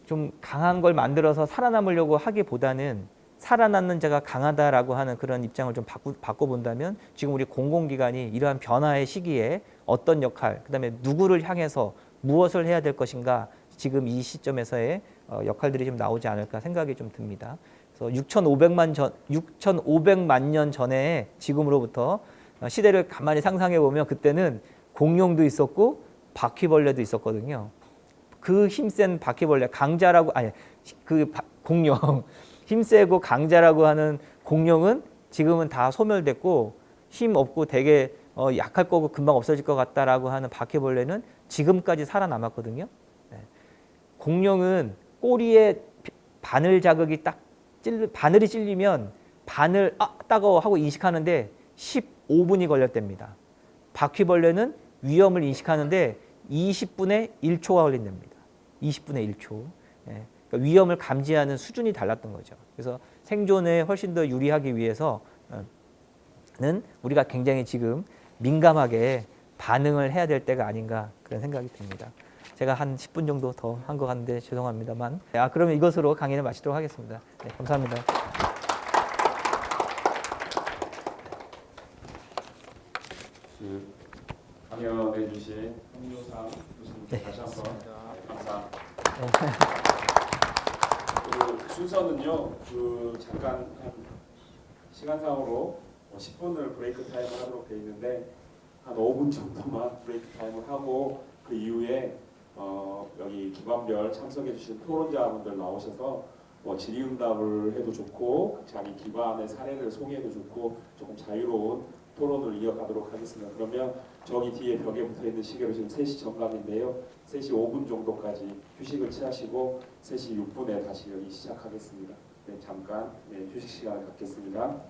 좀 강한 걸 만들어서 살아남으려고 하기보다는 살아남는 자가 강하다라고 하는 그런 입장을 좀 바꿔본다면 지금 우리 공공기관이 이러한 변화의 시기에 어떤 역할, 그다음에 누구를 향해서 무엇을 해야 될 것인가 지금 이 시점에서의 역할들이 좀 나오지 않을까 생각이 좀 듭니다. 그래서 6,500만 년 전에 지금으로부터 시대를 가만히 상상해 보면 그때는 공룡도 있었고 바퀴벌레도 있었거든요. 그 힘센 바퀴벌레 강자라고 공룡 힘세고 강자라고 하는 공룡은 지금은 다 소멸됐고 힘 없고 되게 약할 거고 금방 없어질 것 같다라고 하는 바퀴벌레는 지금까지 살아남았거든요. 공룡은 꼬리에 바늘 자극이 바늘이 찔리면 바늘 따가워 하고 인식하는데 15분이 걸렸답니다. 바퀴벌레는 위험을 인식하는데 20분에 1초가 걸린답니다. 20분에 1초. 그러니까 위험을 감지하는 수준이 달랐던 거죠. 그래서 생존에 훨씬 더 유리하기 위해서는 우리가 굉장히 지금 민감하게 반응을 해야 될 때가 아닌가 그런 생각이 듭니다. 제가 한 10분 정도 더 한 것 같은데 죄송합니다만. 그러면 이것으로 강의를 마치도록 하겠습니다. 네, 감사합니다. 강연해 주신 홍효상 교수님께 네. 다시 한번 감사합니다. 네. 그 순서는요. 잠깐 한 시간상으로 10분을 브레이크 타임을 하도록 되어 있는데 한 5분 정도만 브레이크 타임을 하고 그 이후에 여기 기관별 참석해 주신 토론자분들 나오셔서 질의응답을 해도 좋고 자기 기관의 사례를 소개해도 좋고 조금 자유로운 토론을 이어가도록 하겠습니다. 그러면 저기 뒤에 벽에 붙어있는 시계로 지금 3시 정각인데요. 3시 5분 정도까지 휴식을 취하시고 3시 6분에 다시 여기 시작하겠습니다. 네, 잠깐 휴식 시간을 갖겠습니다.